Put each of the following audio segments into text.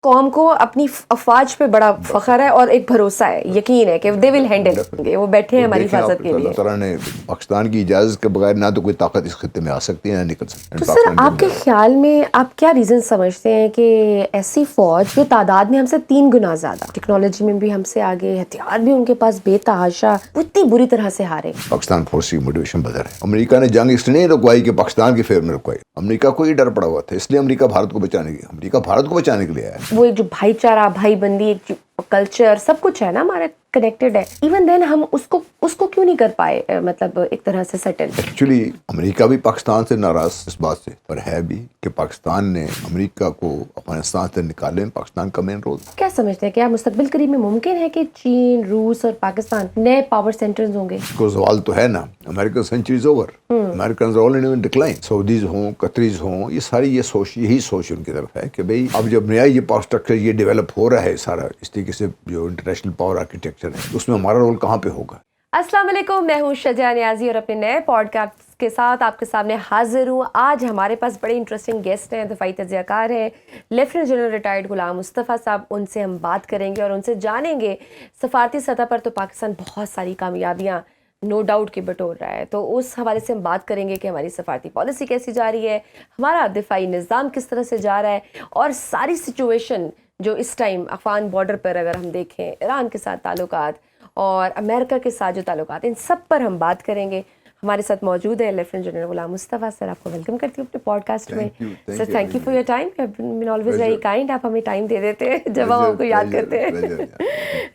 قوم کو اپنی افواج پہ بڑا فخر ہے اور ایک بھروسہ ہے، یقین ہے کہ دے ول ہینڈل گے، وہ بیٹھے ہیں ہماری حفاظت کے لیے۔ اللہ تعالیٰ نے پاکستان کی اجازت کے بغیر نہ تو کوئی طاقت اس خطے میں آ سکتی ہے نہ نکل سکتی ہے۔ تو سر آپ کے خیال میں آپ کیا ریزن سمجھتے ہیں کہ ایسی فوج جو تعداد میں ہم سے 3 گنا زیادہ، ٹیکنالوجی میں بھی ہم سے آگے، ہتھیار بھی ان کے پاس بے تحاشا، وہ اتنی بری طرح سے ہارے؟ پاکستان فورس کی موٹیویشن بدل ہے۔ امریکہ نے جنگ اس لیے نہیں رکوائی کہ پاکستان کے فیور میں رکوائی، امریکہ کو ہی ڈر پڑا ہوا تھا، اس لیے امریکہ بھارت کو بچانے کے لیے آیا ہے۔ وہ ایک جو بھائی چارہ، بھائی بندی، ایک کلچر، سب کچھ ہے نا ہمارے کنیکٹڈ ہے، ایون دین ہم اس کو کیوں نہیں کر پائے مطلب ایک طرح سے سیٹل؟ ایکچولی امریکہ بھی پاکستان سے ناراض اس بات سے، پر ہے بھی کہ پاکستان نے امریکہ کو افغانستان سے نکالنے میں پاکستان کا مین رول۔ کیا سمجھتے ہیں کہ آپ مستقبل قریب میں ممکن ہے کہ چین، روس اور پاکستان نئے پاور سینٹرز ہوں گے؟ اس کو سوال تو ہے نا، American century is over, Americans are already in decline. Saudis ہوں، قطریز ہوں، یہ ساری یہی سوچ ان کی طرف ہے کہ بھئی اب جب نیا یہ پاور اسٹرکچر یہ ڈیولپ ہو رہا ہے سارا اس طریقے سے، جو انٹرنیشنل پاور آرکیٹیکچر ہے، اس میں ہمارا رول کہاں پہ ہوگا؟ السلام علیکم، میں ہوں شجاع نیازی اور اپنے نئے پوڈ کاسٹ کے ساتھ آپ کے سامنے حاضر ہوں۔ آج ہمارے پاس بڑے انٹرسٹنگ گیسٹ ہیں، دفاعی تجزیہ کار ہیں، lieutenant general retired Ghulam Mustafa صاحب۔ ان سے ہم بات کریں گے اور ان سے جانیں گے سفارتی سطح پر تو پاکستان بہت ساری کامیابیاں نو ڈاؤٹ کے بٹور رہا ہے، تو اس حوالے سے ہم بات کریں گے کہ ہماری سفارتی پالیسی کیسی جا رہی ہے، ہمارا دفاعی نظام کس طرح سے جا رہا ہے، اور ساری سچویشن جو اس ٹائم افغان بارڈر پر اگر ہم دیکھیں، ایران کے ساتھ تعلقات اور امریکہ کے ساتھ جو تعلقات، ان سب پر ہم بات کریں گے۔ ہمارے ساتھ موجود ہے لیفٹیننٹ جنرل غلام مصطفیٰ سر، آپ کو ویلکم کرتی ہوں اپنے پوڈ کاسٹ میں۔ Sir thank you for your time, you have been always very kind, آپ ہمیں ٹائم دے دیتے ہیں جب ہم آپ کو یاد کرتے ہیں۔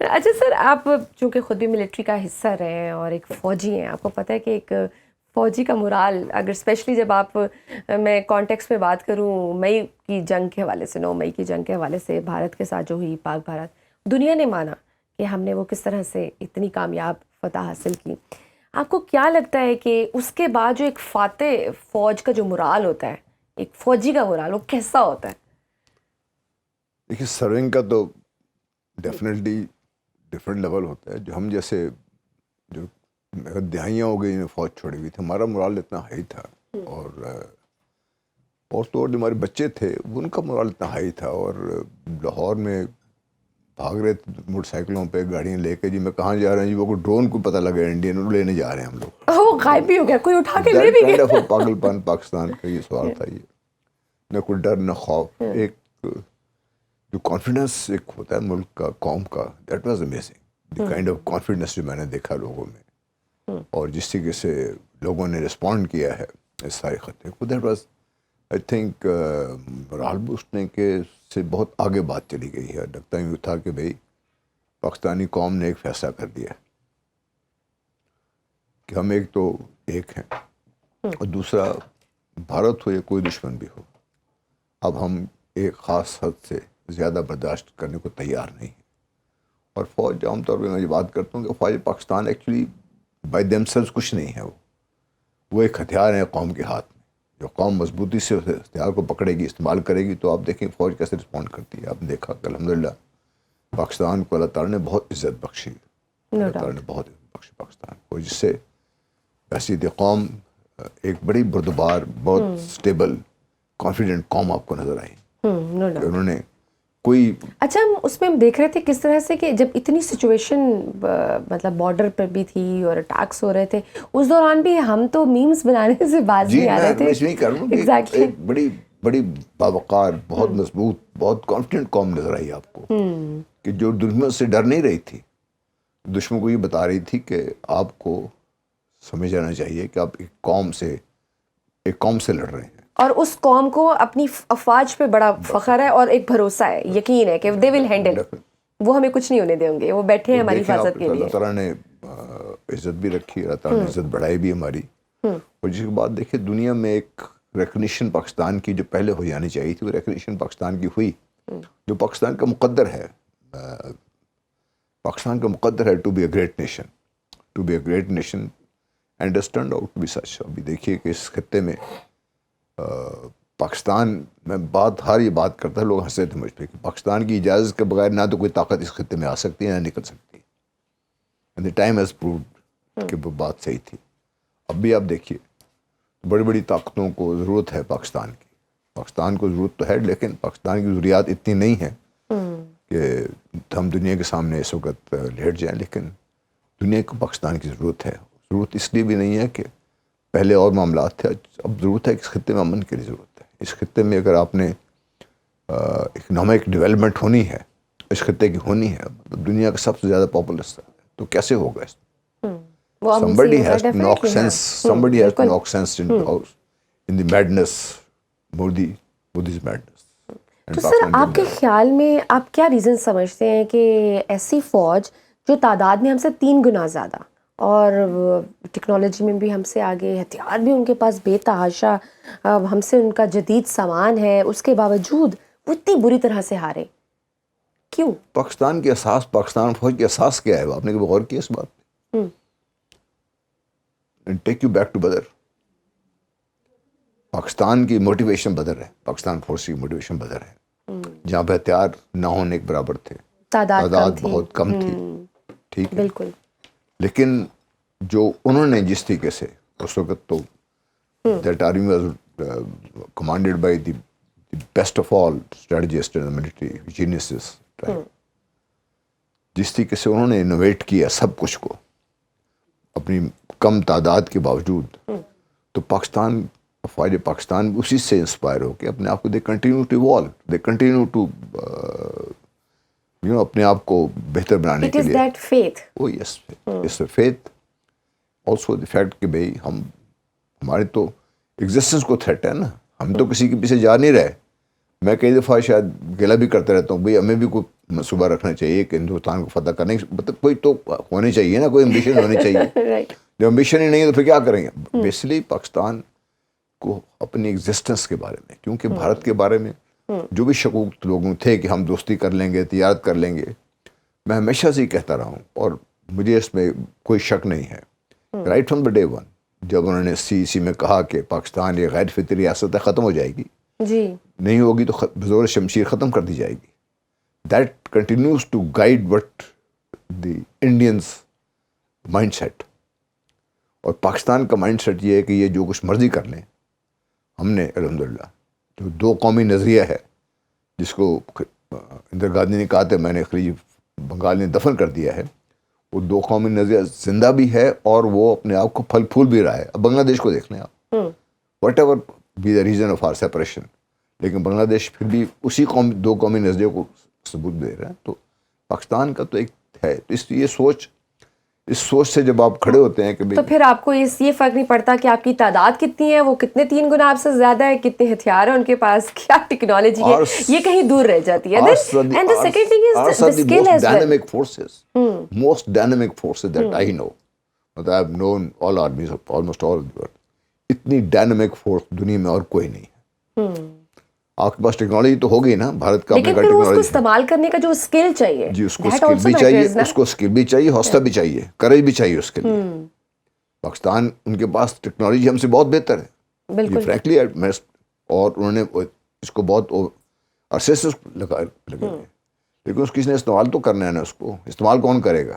اچھا سر، آپ چونکہ خود بھی ملٹری کا حصہ رہے ہیں اور ایک فوجی ہیں، آپ کو پتہ ہے کہ ایک فوجی کا مورال، اگر اسپیشلی جب آپ، میں کانٹیکس میں بات کروں مئی کی جنگ کے حوالے سے، 9 مئی کی جنگ کے حوالے سے بھارت کے ساتھ جو ہوئی، پاک بھارت، دنیا نے مانا کہ ہم نے وہ کس طرح سے اتنی کامیاب فتح حاصل کی۔ آپ کو کیا لگتا ہے کہ اس کے بعد جو ایک فاتح فوج کا جو مورال ہوتا ہے، ایک فوجی کا مورال، وہ کیسا ہوتا ہے؟ دیکھیے، سرونگ کا تو ڈیفینیٹلی ڈفرینٹ لیول ہوتا ہے۔ جو ہم جیسے جو دہائیاں ہو گئی فوج چھوڑی ہوئی تھی، ہمارا مورال اتنا ہائی تھا، اور تو جو ہمارے بچے تھے ان کا مورال اتنا ہائی تھا، اور لاہور میں بھاگ رہے تھے موٹر سائیکلوں پہ، گاڑیاں لے کے، جی میں کہاں جا رہا ہوں، جی وہ ڈرون کو پتہ لگا انڈین، انہوں لینے جا رہے ہیں ہم لوگ، وہ غائب بھی ہو گیا، کوئی اٹھا کے لے بھی گیا۔ پاگل پن پاکستان کا یہ سوال تھا، یہ نہ کوئی ڈر نہ خوف، ایک جو کانفیڈنس ایک ہوتا ہے ملک کا، قوم کا، that was amazing, the kind of confidence جو میں نے دیکھا لوگوں میں، اور جس طریقے سے لوگوں نے رسپونڈ کیا ہے اس سارے خطے کو، that was I think morale boosting کے سے بہت آگے بات چلی گئی ہے۔ لگتا یوں تھا کہ بھئی پاکستانی قوم نے ایک فیصلہ کر دیا ہے کہ ہم ایک تو ایک ہیں، اور دوسرا بھارت ہو یا کوئی دشمن بھی ہو، اب ہم ایک خاص حد سے زیادہ برداشت کرنے کو تیار نہیں ہیں۔ اور فوج، عام طور پہ میں یہ بات کرتا ہوں کہ فوج Pakistan actually by themselves کچھ نہیں ہے، وہ ایک ہتھیار ہے قوم کے ہاتھ میں، جو قوم مضبوطی سے اس ہتھیار کو پکڑے گی، استعمال کرے گی، تو آپ دیکھیں فوج کیسے رسپونڈ کرتی ہے۔ آپ نے دیکھا کہ الحمدللہ پاکستان کو اللہ تعالیٰ نے بہت عزت بخشی، اللہ تعالیٰ نے بہت عزت بخشی پاکستان کو، جس سے ایسی قوم ایک بڑی بردبار، بہت اسٹیبل، کانفیڈنٹ قوم آپ کو نظر آئی کہ انہوں نے کوئی۔ اچھا، ہم اس میں ہم دیکھ رہے تھے کس طرح سے کہ جب اتنی سچویشن مطلب بارڈر پر بھی تھی اور اٹیکس ہو رہے تھے، اس دوران بھی ہم تو میمز بنانے سے باز نہیں آ رہے تھے۔ میں اس میں کہہ رہا ہوں کہ ایک بڑی باوقار، بہت مضبوط، بہت کانفیڈنٹ قوم نظر آئی آپ کو، کہ جو دشمن سے ڈر نہیں رہی تھی، دشمن کو یہ بتا رہی تھی کہ آپ کو سمجھ جانا چاہیے کہ آپ ایک قوم سے لڑ رہے ہیں، اور اس قوم کو اپنی افواج پہ بڑا فخر ہے اور ایک بھروسہ ہے، یقین ہے کہ دے ول ہینڈل، وہ ہمیں کچھ نہیں ہونے دیں گے، وہ بیٹھے ہیں ہماری حفاظت کے لیے۔ اللہ تعالیٰ نے عزت بھی رکھی، اللہ تعالیٰ نے عزت بڑھائی بھی ہماری، اور جس کے بعد دیکھیے دنیا میں ایک ریکگنیشن پاکستان کی جو پہلے ہو جانی چاہیے تھی، وہ ریکگنیشن پاکستان کی ہوئی، جو پاکستان کا مقدر ہے۔ پاکستان کا مقدر ہے to be a great nation, and has turned out to be such. ابھی دیکھیے کہ اس خطے میں پاکستان میں ہر یہ بات کرتا ہے، لوگ ہنستے تھے مجھ پہ کہ پاکستان کی اجازت کے بغیر نہ تو کوئی طاقت اس خطے میں آ سکتی ہے نہ نکل سکتی، and the time has proved کہ وہ بات صحیح تھی۔ اب بھی آپ دیکھیے بڑی بڑی طاقتوں کو ضرورت ہے پاکستان کی، پاکستان کو ضرورت تو ہے، لیکن پاکستان کی ضروریات اتنی نہیں ہیں کہ ہم دنیا کے سامنے اس وقت لیٹ جائیں، لیکن دنیا کو پاکستان کی ضرورت ہے. ضرورت اس لیے بھی نہیں ہے کہ پہلے اور معاملات تھے، اب ضرورت ہے کہ اس خطے میں امن کے لیے ضرورت ہے. اس خطے میں اگر آپ نے اکنامک ڈیولپمنٹ ہونی ہے، اس خطے کی ہونی ہے، مطلب دنیا کا سب سے زیادہ پاپولس ہے، تو کیسے ہوگا اس؟ Somebody has to knock sense. Somebody has to knock sense in the madness, Modi's madness. تو سر آپ کے خیال میں آپ کیا ریزن سمجھتے ہیں کہ ایسی فوج جو تعداد میں ہم سے 3 گنا زیادہ اور ٹیکنالوجی میں بھی ہم سے آگے، ہتھیار بھی ان کے پاس بے تحاشا، ہم سے ان کا جدید سامان ہے، اس کے باوجود وہ اتنی بری طرح سے ہارے کیوں؟ پاکستان کے اساس، پاکستان فوج کے اساس کیا ہے؟ آپ نے کبھی غور کیا اس بات پہ؟ ٹیک یو بیک ٹو بدر. پاکستان کی موٹیویشن بدر ہے، پاکستان فورس کی موٹیویشن بدر ہے، جہاں پہ ہتھیار نہ ہونے کے برابر تھے، تعداد بہت کم تھی. ٹھیک ہے، بالکل. لیکن جو انہوں نے جس طریقے سے اس وقت تو that army was commanded by the best of all strategists in military geniuses, جس طریقے سے انہوں نے انوویٹ کیا سب کچھ کو اپنی کم تعداد کے باوجود، تو پاکستان، فوج پاکستان اسی سے انسپائر ہو کے اپنے آپ کو they continue to evolve, they continue to اپنے آپ کو بہتر بنانے کے لیے. Oh yes, it's a faith, also the fact کہ بھائی ہمارے تو ایگزسٹنس کو تھریٹ ہے نا، ہم تو کسی کے پیچھے جا نہیں رہے. میں کئی دفعہ شاید گلا بھی کرتا رہتا ہوں، بھائی ہمیں بھی کوئی منصوبہ رکھنا چاہیے کہ ہندوستان کو فتح کرنے، مطلب کوئی تو ہونی چاہیے نا، کوئی امبیشن ہونی چاہیے. جب امبیشن ہی نہیں ہے تو پھر کیا کریں گے؟ بیسکلی پاکستان کو اپنی ایگزسٹنس کے بارے میں، کیونکہ بھارت کے بارے میں جو بھی شکوک لوگوں تھے کہ ہم دوستی کر لیں گے، تجارت کر لیں گے، میں ہمیشہ سے ہی کہتا رہا ہوں اور مجھے اس میں کوئی شک نہیں ہے. Right from the day one, جب انہوں نے سی میں کہا کہ پاکستان یہ غیر فطری ریاست ہے، ختم ہو جائے گی، جی نہیں ہوگی تو بزور شمشیر ختم کر دی جائے گی. That continues to guide what the Indians mind set. اور پاکستان کا مائنڈ سیٹ یہ ہے کہ یہ جو کچھ مرضی کر لیں. ہم نے الحمدللہ جو 2 قومی نظریہ ہے، جس کو اندرا گاندھی نے کہا تھا میں نے خلیج بنگال نے دفن کر دیا ہے، وہ 2 قومی نظریہ زندہ بھی ہے اور وہ اپنے آپ کو پھل پھول بھی رہا ہے. اب بنگلہ دیش کو دیکھ لیں آپ، whatever be the reason of our separation, لیکن بنگلہ دیش پھر بھی اسی 2 قومی نظریے کو ثبوت دے رہا ہے. تو پاکستان کا تو ایک ہے، تو اس سوچ سے جب آپ کھڑے ہوتے ہیں کہ تو پھر آپ کو یہ فرق نہیں پڑتا کہ آپ کی تعداد کتنی ہے، وہ کتنے 3 گنا آپ سے زیادہ ہے، کتنے ہتھیار ہیں ان کے پاس، کیا ٹیکنالوجی ہے، یہ کہیں دور رہ جاتی ہے. And the second thing is the skill as well. Most dynamic forces that I know, I have known all armies of almost all of the world. اتنی ڈائنامک فورس دنیا میں اور کوئی نہیں ہے. آپ کے پاس ٹیکنالوجی تو ہوگی نا، بھارت کا اپنے کا ٹیکنالوجی، ٹیکنالوجی استعمال کرنے کا جو اسکل چاہیے، جی، اس کو اسکل بھی چاہیے، اس کو اسکل بھی چاہیے، حوصلہ بھی چاہیے، کرج بھی چاہیے اس کے لیے. پاکستان ان کے پاس ٹیکنالوجی ہم سے بہت بہتر ہے بالکل فرینکلی، اور انہوں نے اس کو بہت عرصے سے لگے ہوئے، لیکن اس کسی نے استعمال تو کرنا ہے نا، اس کو استعمال کون کرے گا؟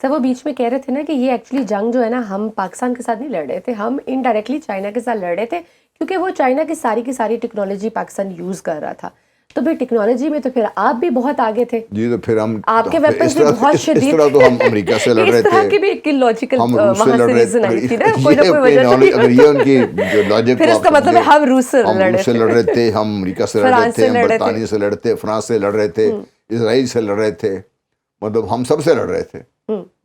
سر وہ بیچ میں کہہ رہے تھے نا کہ یہ ایکچولی جنگ جو ہے نا، ہم پاکستان کے ساتھ نہیں لڑ رہے تھے، ہم انڈائریکٹلی چائنا کے ساتھ لڑ رہے تھے، کیونکہ وہ چائنا کی ساری ٹیکنالوجی پاکستان یوز کر رہا تھا. تو پھر ٹیکنالوجی میں تو پھر آپ بھی بہت آگے تھے. جی، تو پھر ہم آپ کے ویپنز بھی بہت شدید، اس طرح تو ہم امریکہ سے لڑ رہے تھے، اس طرح کی بھی ایک لاجیکل وہاں سے ریزن آئی تھی نا، کوئی نہ کوئی وجہ وجہ. اگر یہ ان کی جو لاجک، پھر اس کا مطلب ہے ہم روس سے لڑ رہے تھے، ہم امریکہ سے لڑ رہے تھے، ہم برطانیہ سے لڑ رہے تھے، فرانس سے لڑ رہے تھے، اسرائیل سے لڑ رہے تھے، مطلب ہم سب سے لڑ رہے تھے.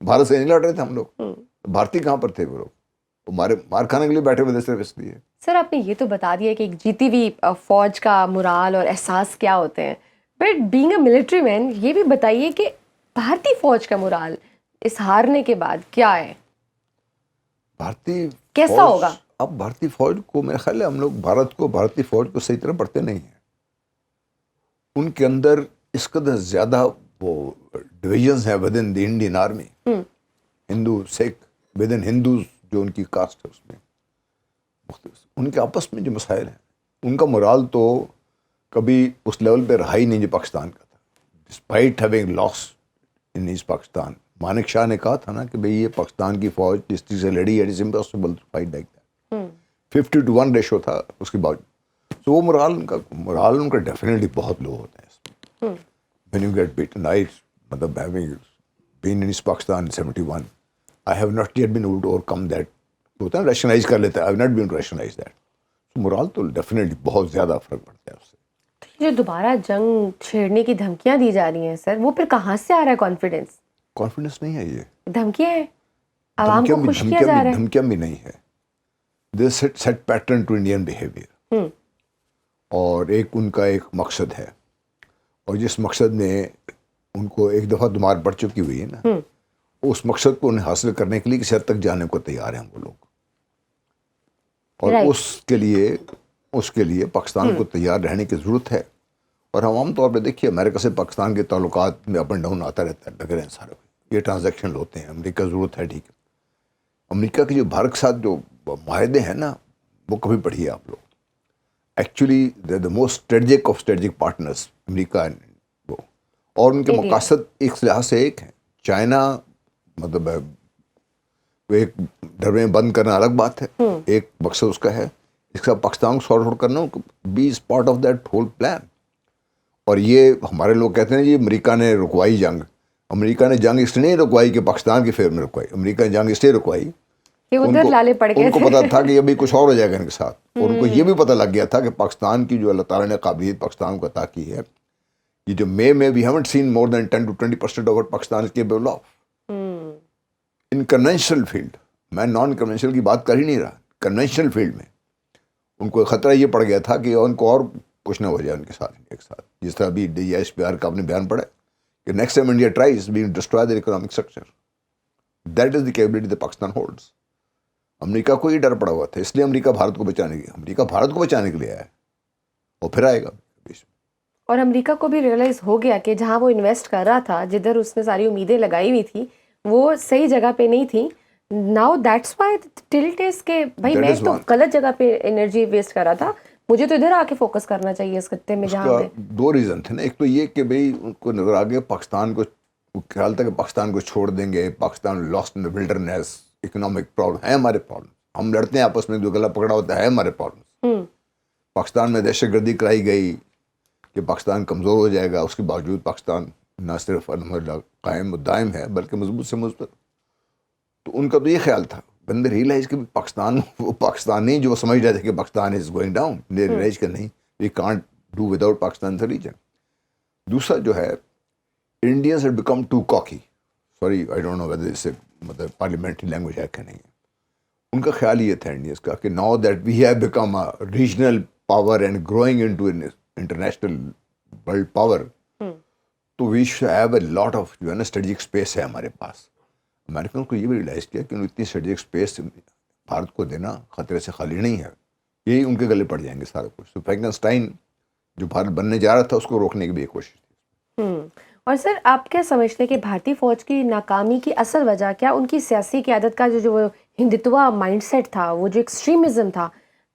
بھارت سے نہیں لڑ رہے تھے ہم لوگ. بھارتی کہاں پر تھے وہ لوگ؟ مار کھانے کے لیے بیٹھے ہوئے تھے صرف اس لیے. سر آپ نے یہ تو بتا دیا کہ ایک جیتی ہوئی فوج کا مرال اور احساس کیا ہوتے ہیں، بٹ بینگ اے ملٹری مین یہ بھی بتائیے کہ بھارتی فوج کا مرال اس ہارنے کے بعد کیا ہے، بھارتی کیسا ہوگا؟ اب بھارتی فوج کو میرا خیال ہے ہم لوگ بھارتی فوج کو صحیح طرح پڑھتے نہیں ہیں. ان کے اندر اس قدر زیادہ وہ ڈویژنز ہیں within the Indian army, Hindu Sikh within Hindus, جو ان کی کاسٹ ہے اس میں مختلف، ان کے آپس میں جو مسائل ہیں، ان کا مرال تو کبھی اس لیول پہ رہا ہی نہیں جو پاکستان کا تھا. ڈسپائٹ ہیونگ لاس ان ایسٹ پاکستان، مانک شاہ نے کہا تھا نا کہ بھئی یہ پاکستان کی فوج جس چیز سے لڑی ہے، it is impossible to fight like that. 50-1 ratio تھا اس کے بعد. تو وہ مرال ان کا ڈیفینیٹلی بہت لو ہوتا ہے اس میں. when you get beaten, matlab having been in East Pakistan in 71, I have not yet been able to overcome that. ہوتا ہے ریشنائز کر لیتا ہے. I have not been to rationalize that. So morale تو definitely بہت زیادہ فرق پڑتا ہے اس سے. جو دوبارہ جنگ چھیڑنے کی دھمکیاں دی جا رہی ہیں سر, وہ پھر کہاں سے آ رہا ہے کانفیڈنس؟ کانفیڈنس نہیں ہے, یہ دھمکیاں ہیں, عوام کو خوش کیا جا رہا ہے. دھمکیاں بھی نہیں ہے. They set pattern to Indian behaviour, اور ان کا ایک مقصد ہے, اور جس مقصد میں ان کو ایک دفعہ دمار پڑ چکی ہوئی ہے نا, اس مقصد کو انہیں حاصل کرنے کے لیے کسی حد تک جانے کو تیار ہیں وہ لوگ. اور اس کے لیے پاکستان کو تیار رہنے کی ضرورت ہے. اور ہم عام طور پہ دیکھیے امریکہ سے پاکستان کے تعلقات میں اپ اینڈ ڈاؤن آتا رہتا ہے, لگ رہے ہیں سارے یہ ٹرانزیکشن ہوتے ہیں. امریکہ ضرورت ہے, ٹھیک ہے. امریکہ کے جو بھارت کے ساتھ جو معاہدے ہیں نا, وہ کبھی پڑھیے آپ لوگ. Actually they the most strategic of strategic partners امریکہ وہ, اور ان کے مقاصد ایک لحاظ سے ایک ہیں. چائنا مطلب وہ ایک ڈرے بند کرنا الگ بات ہے, ایک مقصد اس کا ہے. اس کا پاکستان کو سارٹ آؤٹ کرنا بی is part of that whole plan. اور یہ ہمارے لوگ کہتے ہیں جی امریکہ نے رکوائی جنگ. امریکہ نے جنگ اس لیے نہیں رکوائی کہ پاکستان کی فیور میں رکوائی. امریکہ نے جنگ اس لیے رکوائی ان کو پتا تھا کہ ابھی کچھ اور ہو جائے گا ان کے ساتھ. اور ان کو یہ بھی پتا لگ گیا تھا کہ پاکستان کی جو اللہ تعالیٰ نے قابلیت پاکستان کو عطا کی ہے, یہ جو میں we haven't seen more than 10 to 20% of Pakistan is capable of in conventional field. میں نان کنونشنل کی بات کر ہی نہیں رہا. کنونشنل فیلڈ میں ان کو خطرہ یہ پڑ گیا تھا کہ ان کو اور کچھ نہ ہو جائے ان کے ساتھ ایک ساتھ. جس طرح ابھی DSPR کا آپ نے بیان پڑھا کہ next time India tries we destroy their economic structure. That is the capability that Pakistan holds. امریکہ کو یہ ڈر پڑا ہوا تھا, اس لیے امریکہ بھارت کو بچانے کے لیے آیا ہے, اور پھر آئے گا. اور امریکہ کو بھی ریئلائز ہو گیا کہ جہاں وہ انویسٹ کر رہا تھا, جدھر اس نے ساری امیدیں لگائی ہوئی تھی, وہ صحیح جگہ پہ نہیں تھی. ناؤ دیٹس وائی ٹلٹ از کہ بھائی میں تو غلط جگہ پہ انرجی ویسٹ کر رہا تھا, مجھے تو ادھر آ کے فوکس کرنا چاہیے اس خطے میں. جہاں دو ریزن تھے نا. ایک تو یہ کہ بھائی ان کو نظر آ گیا پاکستان کو, خیال تھا کہ پاکستان کو چھوڑ دیں گے, پاکستان لاسٹ ان ولڈرنیس, اکنامک پرابلم ہے ہمارے پرابلم, ہم لڑتے ہیں آپس میں, جو گلا پکڑا ہوتا ہے ہمارے پرابلم. پاکستان میں دہشت گردی کرائی گئی کہ پاکستان کمزور ہو جائے گا, اس کے باوجود پاکستان نہ صرف الحمدللہ قائم و دائم ہے بلکہ مضبوط سے مضبوط. تو ان کا تو یہ خیال تھا. بندے ریئلائز کہ پاکستان وہ پاکستان نہیں جو وہ سمجھ رہے تھے کہ Pakistan is going down. They realise کہ نہیں, we can't do without Pakistan the region. دوسرا جو ہے, Indians had become too cocky. Sorry I don't know whether اس سے مطلب پارلیمنٹری لینگویج ہے کہ نہیں. ان کا خیال یہ تھا انڈینس کا کہ now that we have become a regional power and growing into international world power, تو we should have a lot of جو ہے نا اسٹریٹجک اسپیس ہے ہمارے پاس. امریکن کو یہ بھی ریئلائز کیا کہ اتنی اسٹریٹجک اسپیس بھارت کو دینا خطرے سے خالی نہیں ہے, یہی ان کے گلے پڑ جائیں گے سارا کچھ. تو فرینکنسٹائن جو بھارت بننے جا رہا تھا اس کو روکنے کی بھی ایک کوشش تھی. اور سر آپ کیا سمجھتے ہیں کہ بھارتی فوج کی ناکامی کی اصل وجہ کیا ان کی سیاسی قیادت کا جو ہندتوا مائنڈ سیٹ تھا, وہ جو ایکسٹریمزم تھا,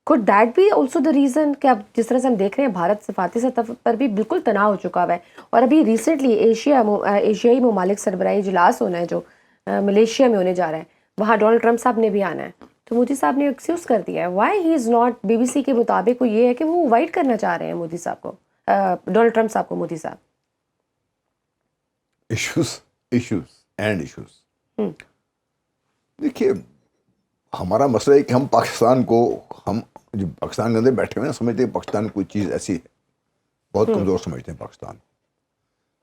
could that be also the reason کہ اب جس طرح سے ہم دیکھ رہے ہیں بھارت سفارتی سطح پر بھی بالکل تناؤ ہو چکا ہوا ہے. اور ابھی ریسنٹلی ایشیائی ممالک سربراہی اجلاس ہونا ہے جو ملیشیا میں ہونے جا رہا ہے, وہاں ڈونلڈ ٹرمپ صاحب نے بھی آنا ہے. تو مودی صاحب نے ایکسکیوز کر دیا ہے. Why he is not, BBC کے مطابق وہ یہ ہے کہ وہ اوائڈ کرنا چاہ رہے ہیں مودی صاحب کو, ڈونلڈ ٹرمپ صاحب کو. مودی صاحب ایشوز دیکھیے, ہمارا مسئلہ ہے کہ ہم پاکستان کو, ہم جو پاکستان کے اندر بیٹھے ہوئے ہیں سمجھتے ہیں پاکستان کوئی چیز ایسی ہے, بہت کمزور سمجھتے ہیں پاکستان.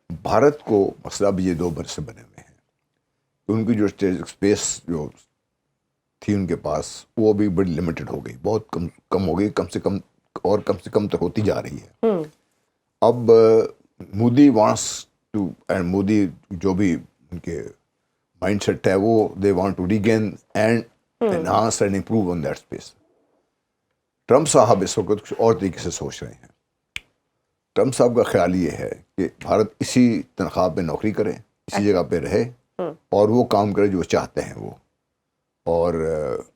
بھارت کو مسئلہ بھی یہ دو برس سے بنے ہوئے ہیں. ان کی جو اسپیس جو تھی ان کے پاس وہ بھی بڑی لمیٹڈ ہو گئی, بہت کم ہو گئی, کم سے کم تک ہوتی جا رہی ہے. اب Modi wants to, and Modi جو بھی ان کے مائنڈ سیٹ ہے وہ they want to regain and enhance and improve on that space. Trump صاحب اس وقت کچھ اور طریقے سے سوچ رہے ہیں. ٹرمپ صاحب کا خیال یہ ہے کہ بھارت اسی تنخواہ پہ نوکری کرے, اسی جگہ پہ رہے اور وہ کام کرے جو چاہتے ہیں وہ. اور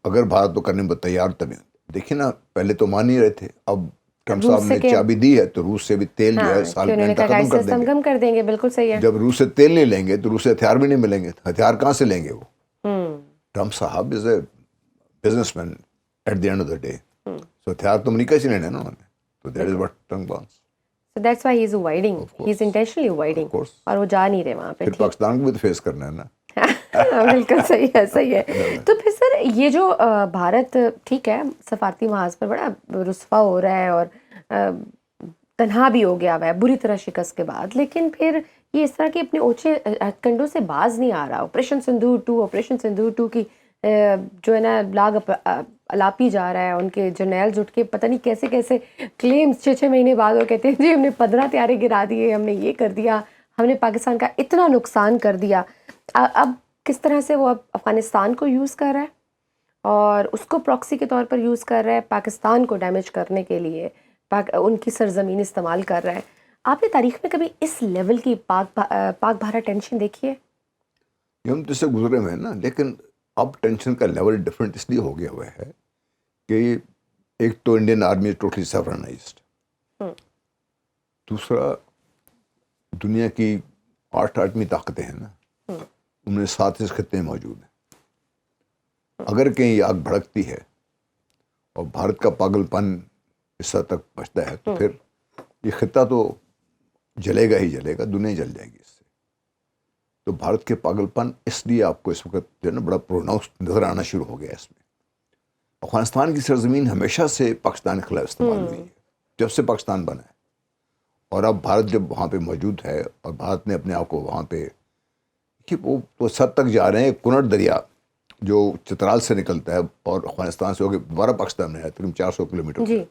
اگر بھارت تو کرنے میں تیار تب, دیکھیں نا پہلے تو مان نہیں رہے تھے, اب ٹرمپ صاحب نے چابی دی ہے تو روس سے بھی تیل جو ہے سال میں ختم کر دیں گے. بالکل صحیح ہے. جب روس سے تیل نہیں لیں گے تو روس سے ہتھیار بھی نہیں ملیں گے, ہتھیار کہاں سے لیں گے وہ. ٹرمپ صاحب is a businessman at the end of the day, so ہتھیار تو امریکہ سے لینے نا انہوں نے. تو that is what Trump wants. So that's why he's avoiding. Of course. He's intentionally avoiding. Of course. اور وہ جا نہیں رہے وہاں پہ. پھر پاکستان کو بھی تو فیس کرنا ہے نا. بالکل صحیح ہے, صحیح ہے. تو پھر سر یہ جو بھارت ٹھیک ہے سفارتی محاذ پر بڑا رسوا ہو رہا ہے اور تنہا بھی ہو گیا ہوا ہے بری طرح شکست کے بعد, لیکن پھر یہ اس طرح کے اپنے اونچے کنڈوں سے باز نہیں آ رہا. آپریشن سندور 2 کی جو ہے نا لاگ الاپی جا رہا ہے. ان کے جرنیلز اٹھ کے پتہ نہیں کیسے کیسے کلیمز 6 مہینے بعد وہ کہتے ہیں جی ہم نے 15 طیارے گرا دیے, ہم نے یہ کر دیا, ہم نے پاکستان کا اتنا نقصان کر دیا. اب کس طرح سے وہ اب افغانستان کو یوز کر رہا ہے اور اس کو پراکسی کے طور پر یوز کر رہا ہے, پاکستان کو ڈیمیج کرنے کے لیے ان کی سرزمین استعمال کر رہا ہے. آپ نے تاریخ میں کبھی اس لیول کی پاک بھارت ٹینشن دیکھی ہے؟ ہم تو اس سے گزرے ہوئے ہیں نا, لیکن اب ٹینشن کا لیول ڈفرینٹ اس لیے ہو گیا ہوا ہے کہ ایک تو انڈین آرمی از ٹوٹلی سیورنائزڈ, دوسرا دنیا کی 8 طاقتیں ہیں نا, ان میں 7 خطے موجود ہیں. اگر کہیں یہ آگ بھڑکتی ہے اور بھارت کا پاگل پن اس حد تک بچتا ہے تو پھر یہ خطہ تو جلے گا ہی جلے گا, دنیا جل جائے گی اس سے. تو بھارت کے پاگل پن اس لیے آپ کو اس وقت جو ہے نا بڑا پروناؤنس نظر آنا شروع ہو گیا اس میں. افغانستان کی سرزمین ہمیشہ سے پاکستان کے خلاف استعمال ہوئی ہے جب سے پاکستان بنا ہے, اور اب بھارت جب وہاں پہ موجود ہے اور بھارت نے اپنے آپ کو وہاں پہ کہ وہ اس حد تک جا رہے ہیں. کنڑ دریا جو چترال سے نکلتا ہے اور افغانستان سے ہو کے دوبارہ پاکستان میں ہے تقریباً 400 کلومیٹر جی,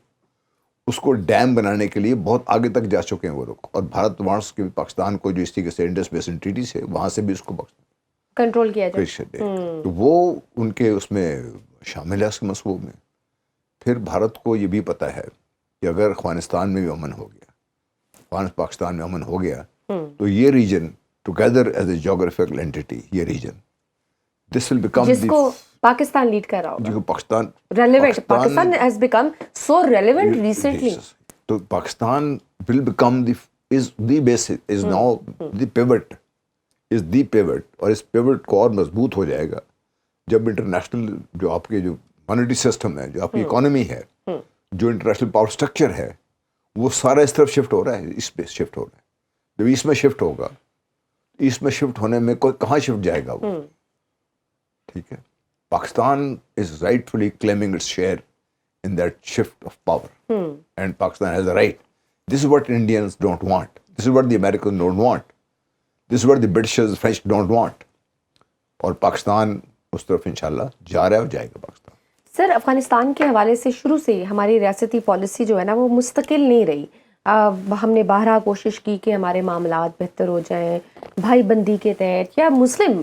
اس کو ڈیم بنانے کے لیے بہت آگے تک جا چکے ہیں وہ لوگ. اور بھارت وہاں سے پاکستان کو جو اس طریقے سے انڈس بیسن ٹریٹی سے وہاں سے بھی اس کو کنٹرول کیا جائے. تو وہ ان کے اس میں شامل ہے اس کے منصوبوں میں. پھر بھارت کو یہ بھی پتہ ہے کہ اگر افغانستان میں بھی امن ہو گیا, پاکستان میں امن ہو گیا, تو یہ region together as a geographical entity, یہ ریجن دس ول بیکم جس کو پاکستان لیڈ کر رہا ہوگا, Pakistan relevant. Pakistan has become so relevant recently. تو Pakistan will become as the base, as now the pivot, as the pivot. اور اس پیوٹ کو اور مضبوط ہو جائے گا جب انٹرنیشنل جو آپ کے جو مانیٹری سسٹم ہے, جو آپ کی اکانومی ہے, جو انٹرنیشنل پاور اسٹرکچر ہے, وہ سارا اس طرف شفٹ ہو رہا ہے, اس پہ شفٹ ہو رہا ہے. جب اس میں شفٹ ہوگا, اس میں شفٹ ہونے میں کوئی کہاں شفٹ جائے گا وہ, ٹھیک ہے. Pakistan is rightfully claiming its share in that shift of power. And Pakistan has a right. This is what Indians don't want. This is what the Americans don't want. This is what the Britishers, French don't want. اور پاکستان اس طرف انشاءاللہ جا رہا ہے اور جائے گا پاکستان. سر افغانستان کے حوالے سے شروع سے ہماری ریاستی پالیسی جو ہے نا وہ مستقل نہیں رہی. ہم نے بہرحال کوشش کی کہ ہمارے معاملات بہتر ہو جائیں, بھائی بندی کے تحت یا مسلم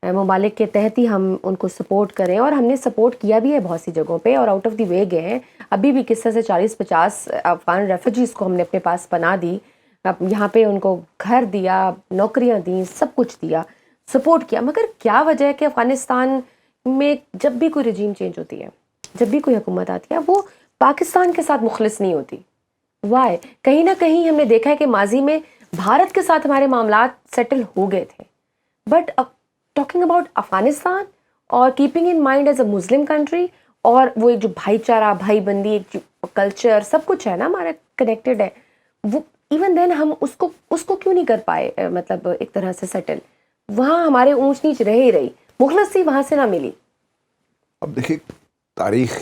ممالک کے تحت ہی ہم ان کو سپورٹ کریں, اور ہم نے سپورٹ کیا بھی ہے بہت سی جگہوں پہ اور آؤٹ آف دی وے گئے ہیں. ابھی بھی کس طرح سے 40-50 افغان ریفیوجیز کو ہم نے اپنے پاس پناہ دی, یہاں پہ ان کو گھر دیا, نوکریاں دیں, سب کچھ دیا, سپورٹ کیا. مگر کیا وجہ ہے کہ افغانستان میں جب بھی کوئی رجیم چینج ہوتی ہے, جب بھی کوئی حکومت آتی ہے, وہ پاکستان کے ساتھ مخلص نہیں ہوتی؟ وائی؟ کہیں نہ کہیں ہم نے دیکھا ہے کہ ماضی میں بھارت کے ساتھ ہمارے معاملات سیٹل ہو گئے تھے, بٹ ٹاکنگ اباؤٹ افغانستان اور keeping in mind as a Muslim country, اور وہ ایک جو بھائی چارہ, بھائی بندی, ایک جو کلچر سب کچھ ہے نا ہمارا کنیکٹڈ ہے, وہ ایون دین ہم اس کو کیوں نہیں کر پائے مطلب ایک طرح سے سیٹل؟ وہاں ہمارے اونچ نیچ رہ ہی رہی, مخلصی وہاں سے نہ ملی. اب دیکھیے تاریخ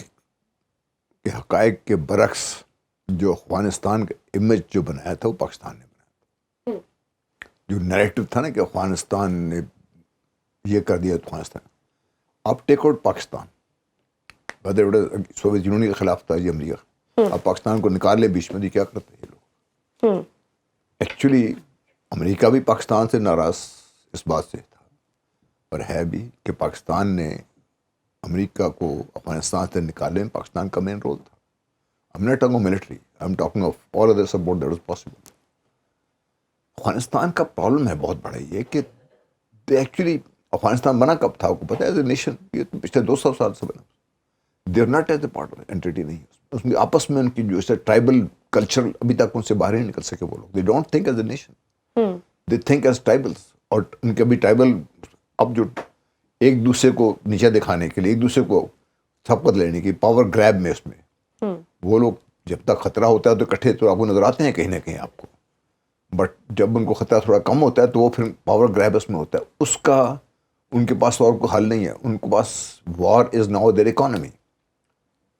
کے حقائق کے برعکس جو افغانستان کا امیج جو بنایا تھا وہ پاکستان نے بنایا تھا. جو نیریٹو تھا نا کہ افغانستان نے یہ کر دیا افغانستان, اب take out Pakistan, Soviet union کے خلاف تھا یہ امریکہ, اب پاکستان کو نکال لے بیچ میں, کیا کرتے ہیں یہ لوگ. ایکچولی امریکہ بھی پاکستان سے ناراض اس بات سے تھا, اور ہے بھی کہ پاکستان نے امریکہ کو افغانستان سے نکالنے میں پاکستان کا مین رول تھا. I'm not talking of military, I'm talking of all other support that was possible. Afghanistan کا پرابلم ہے بہت بڑا یہ کہ ایکچولی افغانستان بنا کب تھا آپ کو پتہ ہے؟ ایز اے نیشن, یہ تو پچھلے 200 سال سے بنا. They are not as a part of anti, نہیں اس میں آپس میں ان کی جو ہے ٹرائبل کلچر ابھی تک ان سے باہر نہیں نکل سکے وہ لوگ. They don't think as a nation, they think as tribals. اور ان کے بھی ٹرائبل اب جو ایک دوسرے کو نیچے دکھانے کے لیے, ایک دوسرے کو سبقت لینے کی پاور گریب میں, اس میں وہ لوگ جب تک خطرہ ہوتا ہے تو اکٹھے تو آپ کو نظر آتے ہیں کہیں نہ کہیں آپ کو, بٹ جب ان کو خطرہ تھوڑا کم ہوتا ہے تو وہ پھر پاور گریبس میں ہوتا ہے. اس کا ان کے پاس اور کوئی حل نہیں ہے. ان کے پاس war is now their economy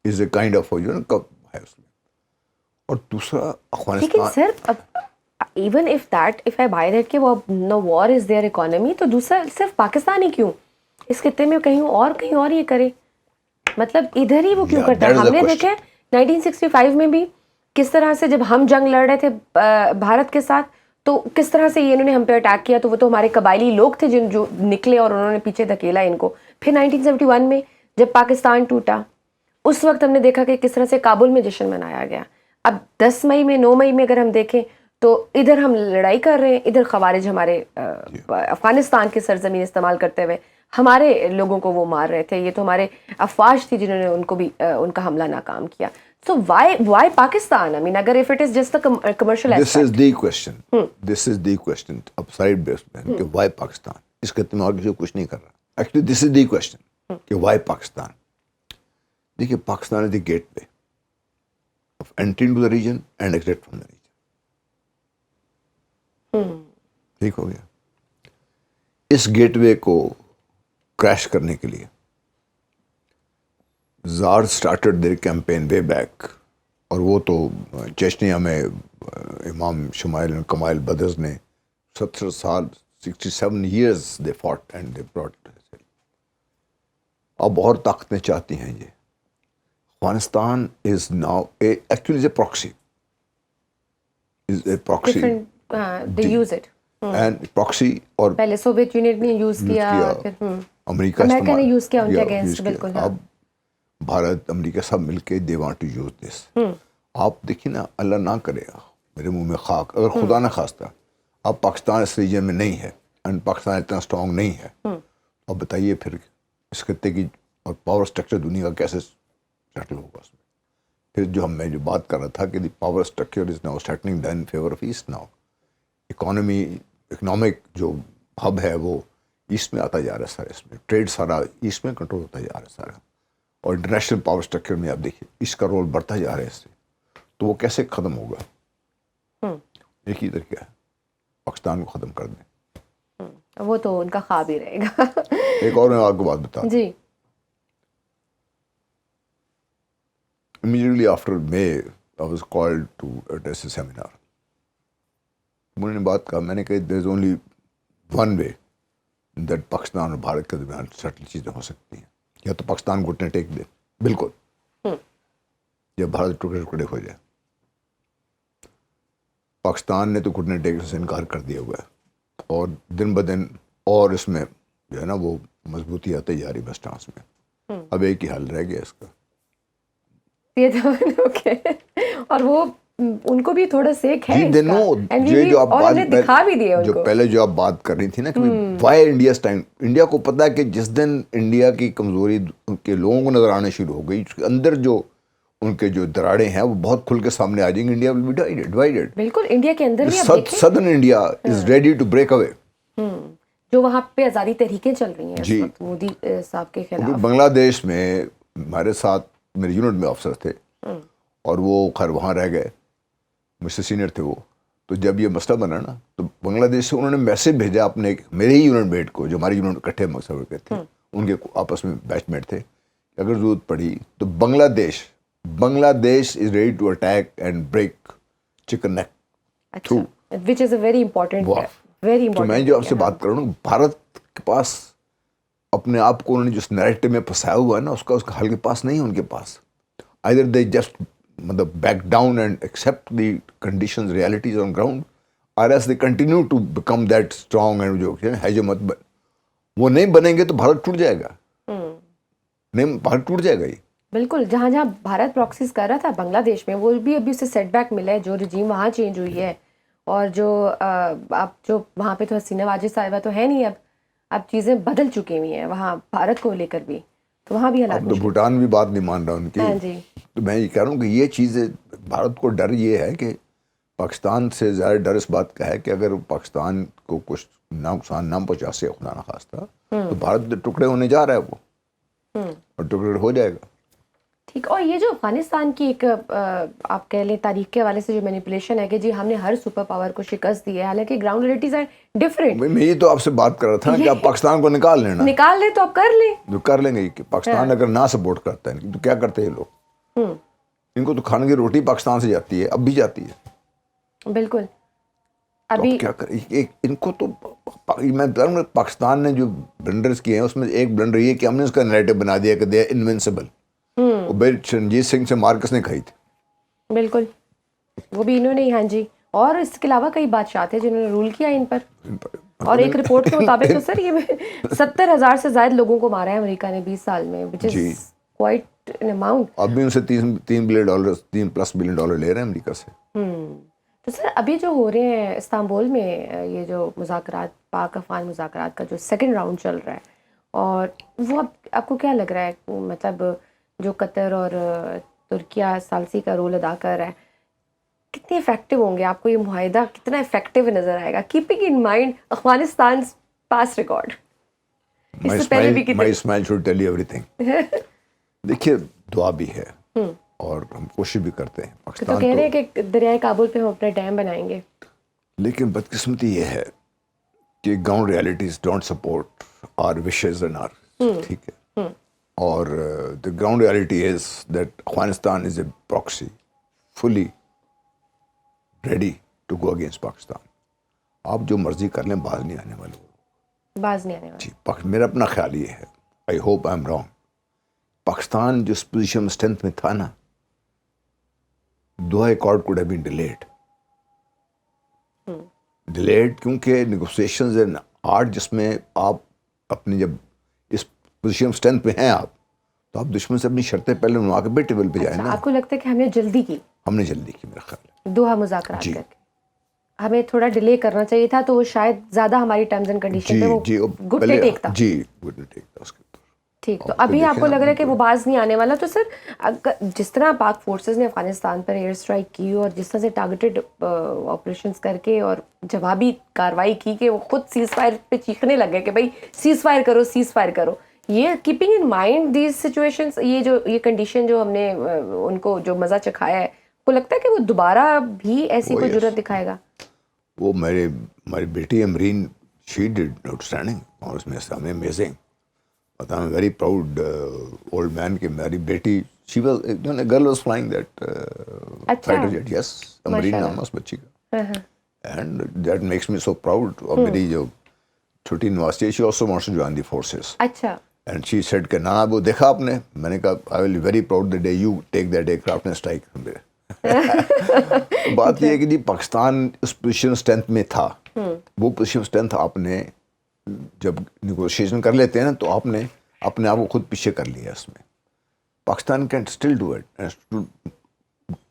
is a kind of ہے اس میں. اور دوسرا لیکن Afghanistan, sir even if that if I buy that کہ وہ نو وار از دیئر اکانومی, تو دوسرا صرف پاکستان ہی کیوں, اس خطے میں کہیں اور یہ کرے, مطلب ادھر ہی وہ کیوں کرتا ہے. ہم نے دیکھا 1965 میں بھی کس طرح سے جب ہم جنگ لڑ رہے تھے بھارت کے ساتھ, تو کس طرح سے یہ انہوں نے ہم پہ اٹیک کیا, تو وہ تو ہمارے قبائلی لوگ تھے جو نکلے اور انہوں نے پیچھے دھکیلا ان کو. پھر 1971 میں جب پاکستان ٹوٹا, اس وقت ہم نے دیکھا کہ کس طرح سے کابل میں جشن منایا گیا. اب 10 مئی میں 9 مئی میں اگر ہم دیکھیں تو ادھر ہم لڑائی کر رہے ہیں, ادھر خوارج ہمارے افغانستان کی سرزمین استعمال کرتے ہوئے ہمارے لوگوں کو وہ مار رہے تھے. یہ تو ہمارے افواج تھی جنہوں نے ان کو بھی ان کا حملہ ناکام کیا. So why Pakistan? آئی مین اگر if it is just a commercial this is the question اب سائڈ بیس میں کہ وائی پاکستان, اس خطے میں اور کسی کو کچھ نہیں کر رہا. Actually this is the question کہ وائی پاکستان. دیکھیے Pakistan is the gateway of entry into the region and exit from the region. ٹھیک ہو گیا. اس گیٹ وے کو کریش کرنے کے لیے زار اسٹارٹڈ دیر کیمپین وے بیک, اور وہ تو چیچنیا میں امام شمائل کمائل بدرز نے 70 سال 67 years they fought and they brought. اب اور طاقتیں چاہتی ہیں یہ. Afghanistan is now actually is a proxy they use it. And proxy, اور پہلے سوویت یونین نے یوز کیا, پھر امریکہ نے یوز کیا ان کے اگینسٹ. بالکل. اب بھارت امریکہ سب مل کے they want to use this. آپ دیکھیے نا, اللہ نہ کرے میرے منہ میں خاک, اگر خدا نہ خواستہ اب پاکستان اس ریجن میں نہیں ہے اینڈ پاکستان اتنا اسٹرانگ نہیں ہے, اب بتائیے پھر اس خطے کی اور پاور اسٹرکچر دنیا کا کیسے سیٹل ہوگا اس میں. پھر میں جو بات کر رہا تھا کہ the power structure is now settling in favour of east. Now economic جو ہب ہے وہ ایسٹ میں آتا جا رہا ہے سارا, اس میں ٹریڈ سارا ایسٹ میں کنٹرول ہوتا جا رہا ہے سارا, اور انٹرنیشنل پاور اسٹرکچر میں آپ دیکھیے اس کا رول بڑھتا جا رہا ہے اس سے. تو وہ کیسے ختم ہوگا؟ ایک ہی طریقہ ہے, پاکستان کو ختم کر دیں. وہ تو ان کا خواب ہی رہے گا. ایک اور میں آپ کو بات بتا دوں. جی. Immediately after May, I was called to address a seminar. انہوں نے بات کہا, میں نے کہا there is only one way that Pakistan اور بھارت کے درمیان سیٹل چیزیں ہو سکتی ہیں, یا تو پاکستان گھٹنے ٹیک دے بالکل, یا بھارت ٹکڑے ٹکڑے ہو جائے. پاکستان نے تو گھٹنے ٹیکنے سے انکار کر دیا ہوا ہے, اور دن بدن اور اس میں جو ہے نا وہ مضبوطی آتی جا رہی بس ٹانس میں. اب ایک ہی حل رہ گیا اس کا. اور وہ ان کو بھی تھوڑا سیک ہے جو پہلے جو آپ بات کر رہی تھی نا کہ وائی انڈیا کو پتا ہے کہ جس دن انڈیا کی کمزوری کے لوگوں کو نظر آنے شروع ہو گئی, اندر جو ان کے جو دراڑیں ہیں وہ بہت کھل کے سامنے آ جائیں گے. India will be divided. بالکل. انڈیا کے اندر southern India is ready to break away. جو وہاں پہ آزادی تحریکیں چل رہی ہیں اس وقت مودی صاحب کے خلاف. بنگلہ دیش میں ہمارے ساتھ میرے یونٹ میں افسر تھے, اور وہ خیر وہاں رہ گئے, مجھ سے سینئر تھے وہ. تو جب یہ مسئلہ بنا نا تو بنگلہ دیش سے انہوں نے میسج بھیجا اپنے میرے ہی یونٹ میٹ کو, جو ہمارے یونٹ اکٹھے مقصد کے تھے, ان کے آپس میں بیچ میٹ تھے, کہ اگر ضرورت پڑی تو Bangladesh is ready to attack and break chicken neck through, which is a very important. تو میں جو آپ سے بات کر رہا ہوں, بھارت کے پاس اپنے آپ کو انہوں نے جس نیریٹو میں پھنسایا ہوا ہے نا, اس کا حل کے پاس نہیں ہے ان کے پاس. either they just مطلب back down and accept the conditions realities on ground, اور as they continue to become that strong and جو ہے جو مت وہ نہیں بنیں گے تو بھارت ٹوٹ جائے گا. نہیں, بھارت ٹوٹ جائے گا. یہ بالکل. جہاں جہاں بھارت پراکسیز کر رہا تھا بنگلہ دیش میں, وہ بھی ابھی اسے سیٹ بیک ملا ہے, جو رجیم وہاں چینج ہوئی ہے, اور جو اب جو وہاں پہ تو حسینہ واجد صاحبہ تو ہے نہیں, اب چیزیں بدل چکی ہوئی ہیں وہاں بھارت کو لے کر بھی. تو وہاں بھی حالات, تو بھوٹان بھی بات نہیں مان رہا ان کی. تو میں یہ کہہ رہا ہوں کہ یہ چیزیں بھارت کو ڈر یہ ہے کہ پاکستان سے زیادہ ڈر اس بات کا ہے کہ اگر پاکستان کو کچھ نقصان نہ پہنچا سے خدا نہ خواستہ, تو بھارت ٹکڑے ہونے جا رہا ہے وہ, اور ٹکڑے ہو جائے گا. ٹھیک. اور یہ جو افغانستان کی ایک آپ کہہ لیں تاریخ کے حوالے سے جو مینیپولیشن ہے کہ جی ہم نے ہر سپر پاور کو شکست دی ہے, حالانکہ گراؤنڈ ریئلٹیز ہیں ڈفرینٹ. میں یہ تو آپ سے بات کر رہا تھا کہ آپ پاکستان کو نکال لینا, نکال لیں تو آپ کر لیں, جو کر لیں گے. کہ پاکستان اگر نہ سپورٹ کرتا ہے تو کیا کرتے ہیں یہ لوگ؟ ان کو تو کھانے کی روٹی پاکستان سے جاتی ہے, اب بھی جاتی ہے. بالکل. ابھی کیا کریں ان کو تو میں بتا رہا ہوں پاکستان نے جو بلنڈرز کیے ہیں اس میں ایک بلنڈر یہ کہ ہم نے اس کا نیریٹو بنا دیا کہ دے آر انوینسیبل. وہ رنجیت سنگھ سے مار کس نے کھائی تھی؟ بالکل, وہ بھی انہوں نے. ہاں جی. اور اس کے علاوہ کئی بادشاہ تھے جنہوں نے رول کیا ان پر, اور ایک رپورٹ کے مطابق تو سر یہ 70,000 سے زائد لوگوں کو مارا ہے امریکہ نے 20 سال میں, which is quite an amount. اب بھی ان سے $3 بلین لے رہے ہیں امریکہ سے. تو سر ابھی جو ہو رہے ہیں استنبول میں یہ جو مذاکرات, پاک افغان مذاکرات کا جو سیکنڈ راؤنڈ چل رہا ہے, اور وہ اب آپ کو کیا لگ رہا ہے, مطلب جو قطر اور ترکیہ ثالثی کا رول ادا کر رہا ہے, کتنے افیکٹو ہوں گے؟ آپ کو یہ معاہدہ کتنا افیکٹو نظر آئے گا, keeping in mind Afghanistan past record? اس سے پہلے بھی My smile should tell you everything. دیکھیے دعا بھی ہے اور ہم کوشش بھی کرتے ہیں. تو پاکستان کہہ رہے ہیں کہ دریائے کابل پہ ہم اپنا ڈیم بنائیں گے, لیکن بدقسمتی یہ ہے کہ ground realities don't support our wishes and our, ٹھیک ہے. اور the ground reality is that Afghanistan is a proxy fully ready to go against Pakistan. آپ جو مرضی کر لیں, باز نہیں آنے والے. باز نہیں آنے والا. جی, میرا اپنا خیال یہ ہے, I hope I am wrong, Pakistan جس پوزیشن اسٹرینتھ میں تھا نا, Doha accord could have been delayed کیونکہ نیگوسیشنز اینڈ آرٹ جس میں آپ اپنی جب اس پوزیشن اسٹرینتھ پہ ہیں آپ, تو آپ دشمن سے اپنی شرطیں پہلے منوا کے بیٹے ٹیبل پہ جائیں نا. آپ کو لگتا ہے کہ ہم نے جلدی کی؟ ہم نے جلدی کی, میرا خیال ہے دوحہ مذاکرات کر کے. ہمیں تھوڑا ڈیلے کرنا چاہیے تھا, تو وہ شاید زیادہ ہماری ٹرمز اینڈ کنڈیشن پہ وہ گھٹنے ٹیکتا. جی گھٹنے ٹیکتا اس کے. ٹھیک, تو ابھی آپ کو لگ رہا ہے کہ وہ باز نہیں آنے والا. تو سر جس طرح پاک فورسز نے افغانستان پر ایئر اسٹرائک کی, اور جس طرح سے ٹارگیٹڈ آپریشنز کر کے اور جوابی کارروائی کی کہ وہ خود سیز فائر پہ چیخنے لگے کہ بھائی سیز فائر کرو, سیز فائر کرو, یہ keeping in mind these situations, یہ کنڈیشن جو ہم نے ان کو جو مزہ چکھایا ہے, کو لگتا ہے کہ وہ دوبارہ بھی ایسی کوئی جرأت دکھائے گا؟ وہ ہماری بیٹی امرین, شی ڈڈ آؤٹسٹینڈنگ, اور اس میں ہمیں amazing. But I'm very proud old man کہ میری بیٹی she was a girl was flying that fighter jet. Yes, امرین نام ہے اس بچی کا, and that makes me so proud. اور میری جو چھوٹی نواسی ہے, she also wants to join the forces. اچھا. And she said کہ نا وہ دیکھا آپ نے, میں نے کہا I will be very proud the day you take that aircraft and strike. بات یہ ہے کہ جی پاکستان اس پوزیشن اسٹرینتھ میں تھا, وہ پوزیشن اسٹرینتھ آپ نے جب نیگوشیشن کر لیتے ہیں نا, تو آپ نے اپنے آپ کو خود پیچھے کر لیا اس میں. Pakistan can still do it,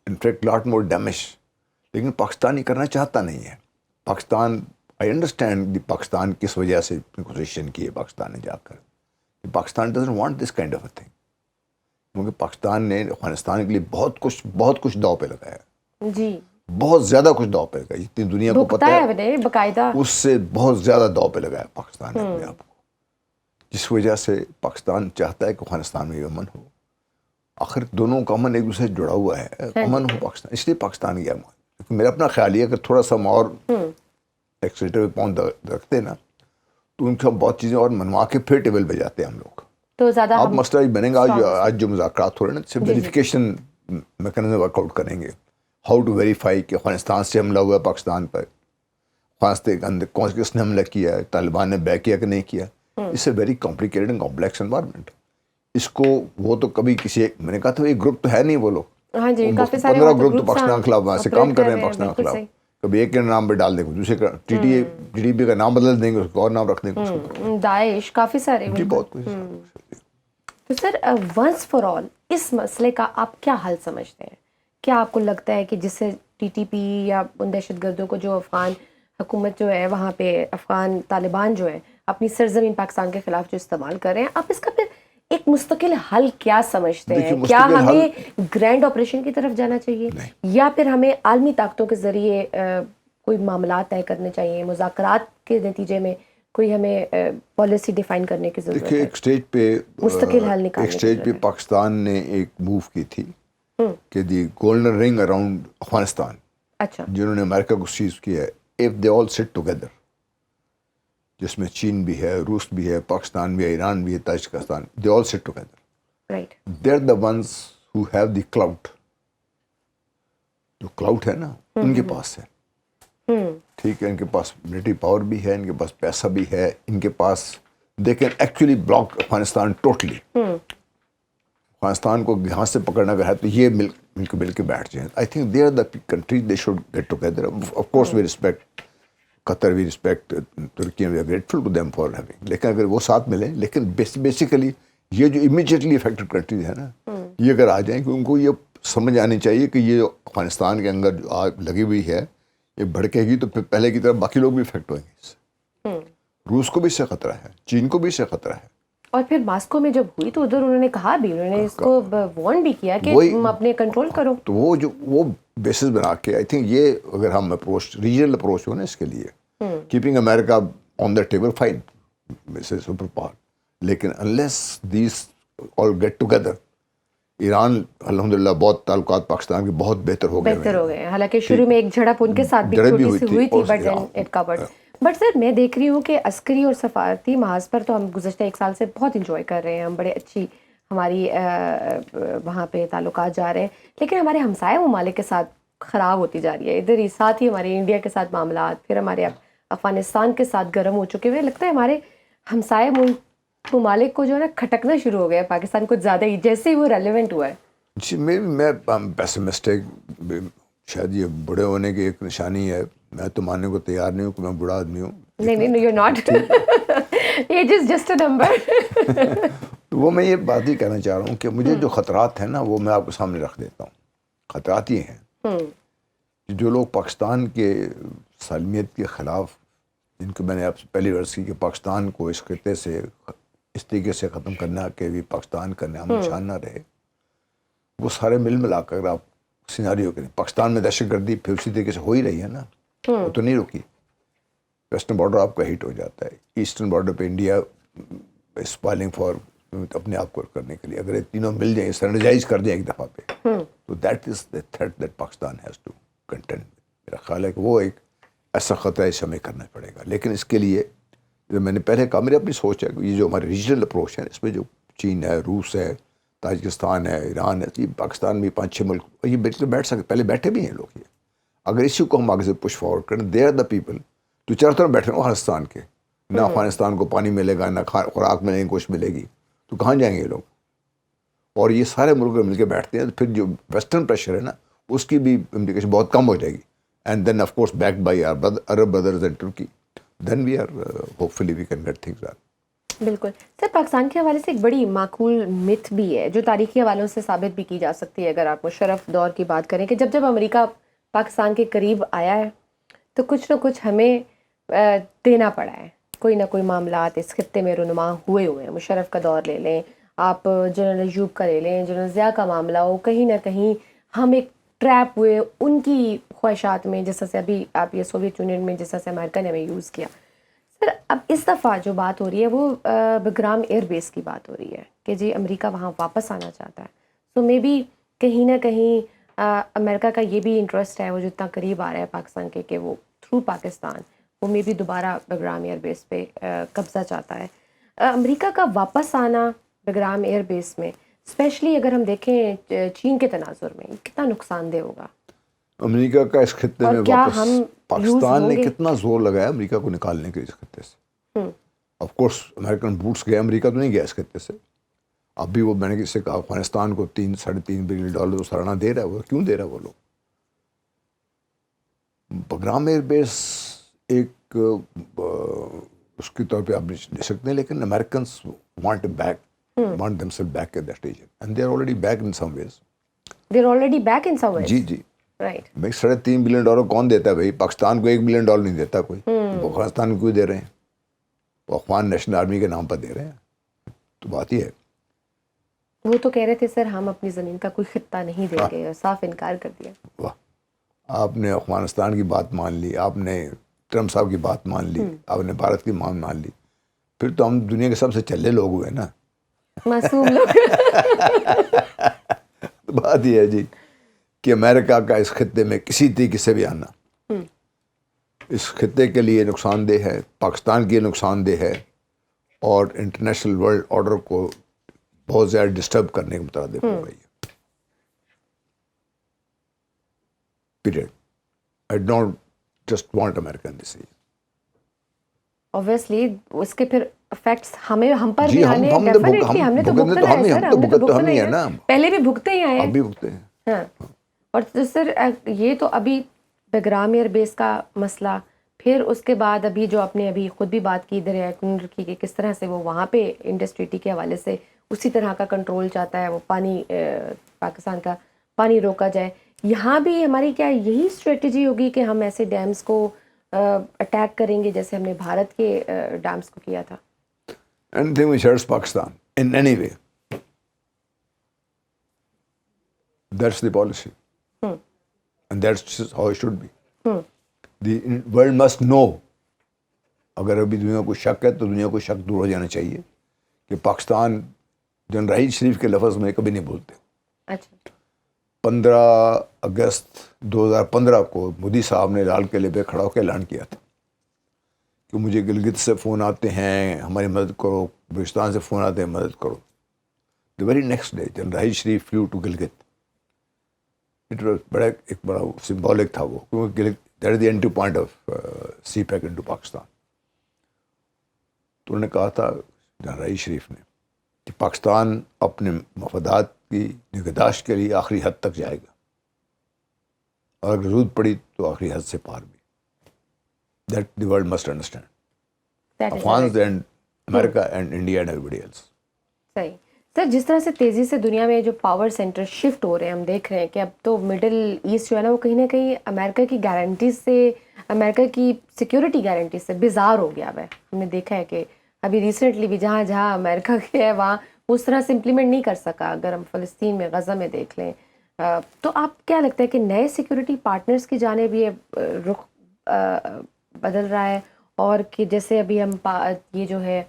in fact lot more damage, لیکن پاکستان یہ کرنا چاہتا نہیں ہے. پاکستان, آئی انڈرسٹینڈ پاکستان کس وجہ سے نیگوشیشن کی ہے پاکستان نے جا کر. Pakistan doesn't want this kind of a thing, کیونکہ پاکستان نے افغانستان کے لیے بہت کچھ داؤ پہ لگایا ہے. جی, بہت زیادہ کچھ داؤ پہ لگایا, جتنی دنیا کو پتہ ہے باقاعدہ اس سے بہت زیادہ داؤ پہ لگایا پاکستان نے اپنے آپ کو, جس وجہ سے پاکستان چاہتا ہے کہ افغانستان میں امن ہو. آخر دونوں کا امن ایک دوسرے سے جڑا ہوا ہے, امن ہو پاکستان, اس لیے پاکستان گیا. میرا اپنا خیال یہ, اگر تھوڑا سا ہم اور ایکسیلیٹر پہ پاؤں رکھتے نا, تو ان کو ہم بہت چیزیں اور منوا کے پھر ٹیبل پہ جاتے ہیں ہم لوگ. تو زیادہ اب مسئلہ بنے گا, آج جو مذاکرات ہو رہے ہیں نا, صرف ویریفیکیشن میکانزم ورک آؤٹ کریں گے. ہاؤ ٹو ویریفائی کہ افغانستان سے حملہ ہوا ہے پاکستان پر, افغانستان کے اندر کون کس نے حملہ کیا ہے, طالبان نے بیک کیا کہ نہیں کیا. It's a very complicated and complex environment. اس کو وہ تو کبھی کسی, میں نے کہا تھا ایک گروپ تو ہے نہیں وہ لوگ, 15 گروپ تو پاکستان کے خلاف وہاں سے کام کر رہے ہیں پاکستان کے خلاف. کبھی ایک کے نام پہ ڈال دیں گے, دوسرے کا ٹی ڈی پی کا نام بدل دیں گے, اس کو اور نام رکھ دیں گے, داعش, کافی سارے. جی بہت کچھ. تو سر ونس فار آل اس مسئلے کا آپ کیا حل سمجھتے ہیں؟ کیا آپ کو لگتا ہے کہ جس سے ٹی ٹی پی یا ان دہشت گردوں کو جو افغان حکومت جو ہے وہاں پہ افغان طالبان جو ہے اپنی سرزمین پاکستان کے خلاف جو استعمال کر رہے ہیں, آپ اس کا پھر ایک مستقل حل کیا سمجھتے ہیں؟ کیا ہمیں گرینڈ آپریشن کی طرف جانا چاہیے, یا پھر ہمیں عالمی طاقتوں کے ذریعے کوئی معاملات طے کرنے چاہیے, مذاکرات کے نتیجے میں کوئی ہمیں پالیسی ڈیفائن کرنے کی ضرورت دیکھیے ہے؟ ایک سٹیج پہ مستقل حل نکالنے ایک کی سٹیج پہ ضرورت ہے۔ پاکستان نے ایک موو کی تھی کہ دی گولڈن رنگ اراؤنڈ افغانستان، اچھا جنہوں نے امریکہ کو چیز کی ہے، if they all sit together, جس میں چین بھی ہے، روس بھی ہے، پاکستان بھی ہے، ایران بھی ہے، Tajikistan, they all sit together, right, they are the ones who have the clout. جو کلاؤٹ ہے نا ان کے پاس ہے، ٹھیک ہے، ان کے پاس ملٹری پاور بھی ہے، ان کے پاس پیسہ بھی ہے، ان کے پاس they can actually block Afghanistan totally. Afghanistan کو یہاں سے پکڑنا اگر ہے تو یہ مل کے بیٹھ جائیں. I think they are the country they should get together. Of course we respect Qatar, we respect Turkey, we are grateful to them for having, لیکن اگر وہ ساتھ ملیں، لیکن بیسیکلی یہ جو امیجیٹلی افیکٹڈ کنٹریز ہیں نا، یہ اگر آ جائیں کہ ان کو یہ سمجھ آنی چاہیے کہ یہ افغانستان کے اندر جو آگ لگی ہوئی ہے یہ بھڑکے گی تو پھر پہلے کی طرح باقی لوگ بھی افیکٹ ہوئیں گے اس سے. روس کو بھی اس سے خطرہ ہے، چین کو بھی اس سے خطرہ ہے. اور پھر ماسکو میں جب ہوئی تو ادھر انہوں نے کہا بھی، انہوں نے اس کو وارن بھی کیا کہ وہی تم اپنے کنٹرول کرو. تو وہ بیسس بنا کے آئی تھنک یہ اگر ہم اپروچ ریجنل اپروچ ہو نا اس کے لیے، کیپنگ امریکہ on the table fine superpower, لیکن unless these all get together. Iran الحمدللہ بہت تعلقات پاکستان کے بہت بہتر ہو گئے ہیں، حالانکہ شروع میں ایک جھڑپ ان کے ساتھ بھی جھڑپ بھی چھوٹی سی ہوئی تھی، اور but then it covered. But sir میں دیکھ رہی ہوں کہ عسکری اور سفارتی محاذ پر تو ہم گزشتہ ایک سال سے بہت انجوائے کر رہے ہیں، ہم بڑے اچھی ہماری وہاں پہ تعلقات جا رہے ہیں، لیکن ہمارے ہمسائے ممالک کے ساتھ خراب ہوتی جا رہی ہے. ادھر ہی ساتھ ہی ہمارے انڈیا کے ساتھ معاملات، پھر ہمارے افغانستان کے ساتھ گرم ہو چکے ہوئے. لگتا ہے ہمارے ہمسائے ممالک کو جو ہے نا کھٹکنا شروع ہو گیا پاکستان کچھ زیادہ ہی، جیسے ہی وہ ریلیونٹ ہوا ہے. جی میں پیسمسٹک، شاید یہ بوڑھے ہونے کی ایک نشانی ہے. میں تو ماننے کو تیار نہیں ہوں کہ میں بوڑھا آدمی ہوں. نہیں you not, age is just a number. تو وہ میں یہ بات ہی کہنا چاہ رہا ہوں کہ مجھے جو خطرات ہیں نا وہ میں آپ کے سامنے رکھ دیتا ہوں. خطرات یہ ہیں کہ جو لوگ پاکستان کے سالمیت کے خلاف، جن کو میں نے آپ سے پہلی عرض کی کہ پاکستان کو اس خطے سے اس طریقے سے ختم کرنا کہ بھی پاکستان کا نام نشان نہ رہے، وہ سارے ملا کر آپ سیناریو کریں. پاکستان میں دہشت گردی پھر اسی طریقے سے ہو ہی رہی ہے نا، وہ تو نہیں رکی. ویسٹرن بارڈر آپ کا ہٹ ہو جاتا ہے، ایسٹرن بارڈر پہ انڈیا اسپائلنگ فار اپنے آپ کو کرنے کے لیے، اگر یہ تینوں مل جائیں، سرنجائز کر دیں ایک دفعہ پہ، تو that is the threat that Pakistan has to contend. میرا خیال ہے کہ وہ ایک ایسا خطرہ اسے ہمیں کرنا پڑے گا. لیکن اس کے لیے جو میں نے پہلے کہا، میری اپنی سوچ ہے کہ یہ جو ہمارے ریجنل اپروچ ہے اس میں جو چین ہے، روس ہے، تاجکستان ہے، ایران ہے، یہ پاکستان بھی 5-6 ملک یہ بیٹھ سکتے، پہلے بیٹھے بھی ہیں لوگ. یہ اگر اسی کو ہم آگے سے پش فارورڈ کریں، دے آر دا پیپل تو چاروں طرف بیٹھے ہیں افغانستان کے، نہ افغانستان کو پانی ملے گا، نہ خوراک ملے گی، کچھ ملے گی، تو کہاں جائیں گے یہ لوگ؟ اور یہ سارے ملک مل کے بیٹھتے ہیں تو پھر جو ویسٹرن پریشر ہے نا اس کی بھی امپلیکیشن بہت کم ہو جائے گی. And then of course backed by Arab brothers and Turkey, then we are hopefully we can get things done. بالکل سر، پاکستان کے حوالے سے ایک بڑی معقول مت بھی ہے جو تاریخی حوالوں سے ثابت بھی کی جا سکتی ہے. اگر آپ مشرف دور کی بات کریں کہ جب امریکہ پاکستان کے قریب آیا ہے تو کچھ نہ کچھ ہمیں دینا پڑا ہے. کوئی نہ کوئی معاملات اس خطے میں رونما ہوئے ہیں. مشرف کا دور لے لیں آپ، جنرل ایوب کا لے لیں، جنرل ضیاء کا معاملہ ہو، کہیں نہ کہیں ہم ایک ٹریپ ہوئے ان کی خواہشات میں، جس طرح سے ابھی آپ یہ سوویت یونین میں جس طرح سے امریکہ نے ہمیں یوز کیا. سر اب اس دفعہ جو بات ہو رہی ہے وہ بگرام ایئر بیس کی بات ہو رہی ہے کہ جی امریکہ وہاں واپس آنا چاہتا ہے. سو مے بی کہیں نہ کہیں امریکہ کا یہ بھی انٹرسٹ ہے، وہ جتنا قریب آ رہا ہے پاکستان کے کہ وہ تھرو پاکستان وہ مے بی دوبارہ بگرام ایئر بیس پہ قبضہ چاہتا ہے. امریکہ کا واپس آنا بگرام ایئر بیس میں، اسپیشلی اگر ہم دیکھیں چین کے تناظر میں، کتنا نقصان دہ ہوگا؟ امریکہ کا اس خطے میں کیا واپس ہم پاکستان نے کتنا زور لگایا امریکہ کو نکالنے کے اس خطے سے. آف کورس امریکن بوٹس گئے، امریکہ تو نہیں گیا اس خطے سے. اب بھی وہ میں نے کسی سے کہا افغانستان کو $3-3.5 بلین سالانہ دے رہا ہے. وہ کیوں دے رہا ہے وہ لوگ؟ بگرام ایئر بیس ایک اس کے طور پہ آپ لے سکتے ہیں، لیکن Americans want them self back at that age and they are already back in some ways. They are already back in some ways. جی رائٹ. بھائی $3.5 بلین کون دیتا ہے بھائی؟ پاکستان کو $1 بلین نہیں دیتا کوئی. افغانستان کو کیوں دے رہے ہیں؟ وہ افغان نیشنل آرمی کے نام پر دے رہے ہیں. تو بات یہ ہے. وہ تو کہہ رہے تھے سر ہم اپنی زمین کا کوئی خطہ نہیں دیں گے، اور صاف انکار کر دیا. واہ، آپ نے افغانستان کی بات مان لی، آپ نے ٹرمپ صاحب کی بات مان لی, آپ نے بھارت کی مان لی, پھر تو ہم دنیا کے سب سے چلے لوگ ہوئے نا. معصوم لوگ. بات یہ ہے جی کہ امریکہ کا اس خطے میں کسی طریقے سے بھی آنا اس خطے کے لیے نقصان دہ ہے, پاکستان کے لیے نقصان دہ ہے, اور انٹرنیشنل ورلڈ آرڈر کو بہت زیادہ ڈسٹرب کرنے کے مترادف ہو گئی ہے. Period. I don't just want America in this. obviously اس کے پھر افیکٹس ہم پر جی, بھی آنے ہیں. ڈیفینیٹلی ہم نے تو بھگتنا ہے سر, ہم نے تو بھگتنا ہی ہے, پہلے بھی بھگتے ہی آئے ہیں, ابھی بھگتے ہیں. ہاں. اور سر یہ تو ابھی بیگرام ایئر بیس کا مسئلہ, پھر اس کے بعد ابھی جو آپ نے ابھی خود بھی بات کی ادھر رکھی کہ کس طرح سے وہ وہاں پہ انڈسٹریٹی کے حوالے سے اسی طرح کا کنٹرول چاہتا ہے, وہ پانی پاکستان کا پانی روکا جائے. یہاں بھی ہماری کیا یہی اسٹریٹجی ہوگی کہ ہم ایسے ڈیمز کو اٹیک کریں گے جیسے ہم نے بھارت کے ڈیمز کو کیا تھا؟ Anything which hurts Pakistan in any way, that's the policy. And that's how it should be. The world must know. اگر ابھی دنیا کو شک ہے تو دنیا کو شک دور ہو جانا چاہیے کہ پاکستان جنرل راحیل شریف کے لفظ میں کبھی نہیں بولتے. اچھا. 15 اگست 2015 کو مودی صاحب نے لال قلعے پہ کھڑا ہو کے اعلان کیا تھا کہ مجھے گلگت سے فون آتے ہیں ہماری مدد کرو, بلوچستان سے فون آتے ہیں مدد کرو. The very next day general Raheel Sharif flew to Gilgit. It was ایک بڑا سمبولک تھا وہ, کیونکہ that is the entry point of CPEC into Pakistan. تو انہوں نے کہا تھا جنرل راحیل شریف نے کہ پاکستان اپنے مفادات کی نگہداشت کے لیے آخری حد تک جائے گا, اور اگر ضرورت پڑی تو آخری حد سے پار بھی. That the world must understand. Afghans and America and India and everybody else. صحیح. سر جس طرح سے تیزی سے دنیا میں جو پاور سینٹر شفٹ ہو رہے ہیں, ہم دیکھ رہے ہیں کہ اب تو مڈل ایسٹ جو ہے نا وہ کہیں نہ کہیں امریکہ کی گارنٹیز سے, امریکہ کی سیکیورٹی گارنٹیز سے بیزار ہو گیا ہے. ہم نے دیکھا ہے کہ ابھی ریسنٹلی بھی جہاں جہاں امریکہ کے ہے وہاں اس طرح سے امپلیمنٹ نہیں کر سکا. اگر ہم فلسطین میں غزہ میں دیکھ لیں, تو آپ کیا لگتا ہے کہ نئے سیکیورٹی پارٹنرز کی جانب یہ رخ بدل رہا ہے, اور کہ جیسے ابھی ہم یہ جو ہے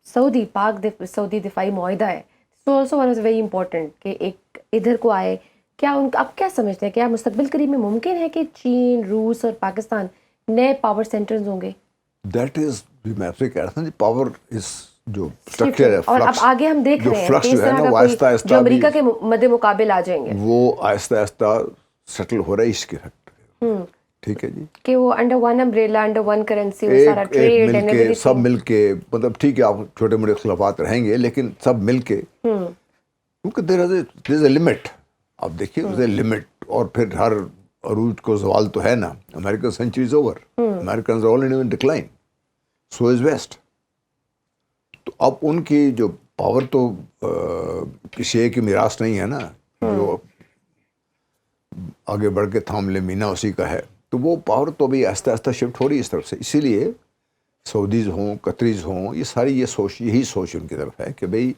سعودی دفاعی معاہدہ ہے, so also one is very important کہ ایک ادھر کو آئے. کیا آپ کیا سمجھتے ہیں, کیا مستقبل قریب میں ممکن ہے کہ چین, روس اور پاکستان نئے پاور سینٹرز ہوں گے؟ دیٹ از میں آپ سے کہہ رہا تھا پاور از جو اسٹرکچر ہے, اور اب آگے ہم دیکھ رہے ہیں کہ اس طرح کا کوئی جو امریکہ کے مد مقابل آ جائیں گے, وہ آہستہ آہستہ سیٹل ہو رہا ہے اس کے فیکٹر. ٹھیک ہے جی, کہ وہ under one umbrella, under one currency, وہ سارا ٹریڈ اینڈ ایوری سب مل کے, مطلب ٹھیک ہے آپ چھوٹے موٹے اختلافات رہیں گے لیکن سب مل کے, کیونکہ دیر از اے لمٹ. آپ دیکھیے دیر از اے لمٹ, اور پھر ہر عروج کو زوال تو ہے نا. American century is over, Americans are already in decline, so is west. تو اب ان کی جو پاور تو کسی ایک کی میراث نہیں ہے نا, جو آگے بڑھ کے تھام لے مینا اسی کا ہے. تو وہ پاور تو ابھی آہستہ آہستہ شفٹ ہو رہی ہے اس طرف سے. اسی لیے سعودیز ہوں, قطریز ہوں, یہ ساری یہی سوچ ان کی طرف ہے کہ بھئی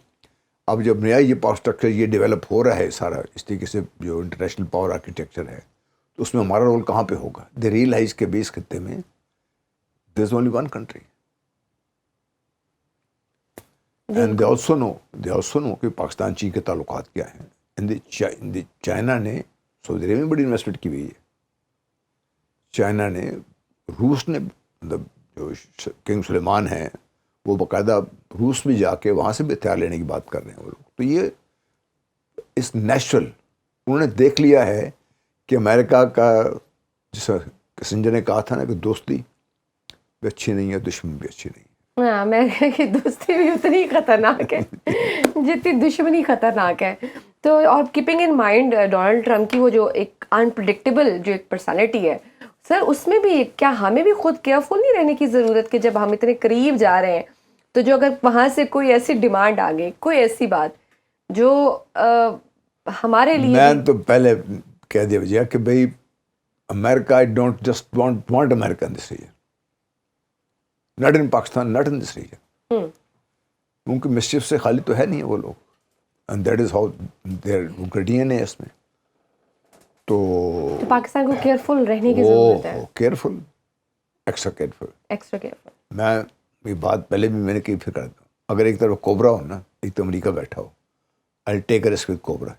اب جب نیا یہ پاور اسٹرکچر یہ ڈیولپ ہو رہا ہے سارا اس طریقے سے جو انٹرنیشنل پاور آرکیٹیکچر ہے, تو اس میں ہمارا رول کہاں پہ ہوگا؟ دے ریئلائز کے 20 خطے میں there is only one country, and they also know کہ پاکستان چین کے تعلقات کیا ہیں. چائنا نے سعودی عرب میں بڑی انویسٹمنٹ کی ہوئی ہے. چائنا نے, روس نے, مطلب جو کنگ سلیمان ہیں وہ باقاعدہ روس میں جا کے وہاں سے بھی ہتھیار لینے کی بات کر رہے ہیں وہ لوگ. تو یہ اس نیچرل, انہوں نے دیکھ لیا ہے کہ امریکہ کا, جس کسنجر نے کہا تھا نا کہ دوستی بھی اچھی نہیں ہے, دشمن بھی اچھی نہیں ہے. ہاں, امریکہ کی دوستی بھی اتنی خطرناک ہے جتنی دشمنی خطرناک ہے. تو اور keeping in mind Donald Trump کی وہ جو ایک انپریڈکٹیبل جو ایک پرسنالٹی ہے سر, اس میں بھی کیا ہمیں بھی خود کیئرفل نہیں رہنے کی ضرورت کہ جب ہم اتنے قریب جا رہے ہیں تو جو اگر وہاں سے کوئی ایسی ڈیمانڈ آ گئی, کوئی ایسی بات جو ہمارے لیے, میں تو پہلے کہہ دیا بھیا کہ بھائی America, I don't just want America in this region. Not in Pakistan, not in this region. کیونکہ مسچف سے خالی تو ہے نہیں وہ لوگ, and that is how their DNA ہے اس میں. تو پاکستان کو کیئرفل رہنے کی ضرورت ہے. Careful, extra careful. میں یہ بات پہلے بھی میں نے کئی پھر کر دوں, اگر ایک طرف کوبرا ہو نا, ایک تو امریکہ بیٹھا ہو, I take risk with cobra.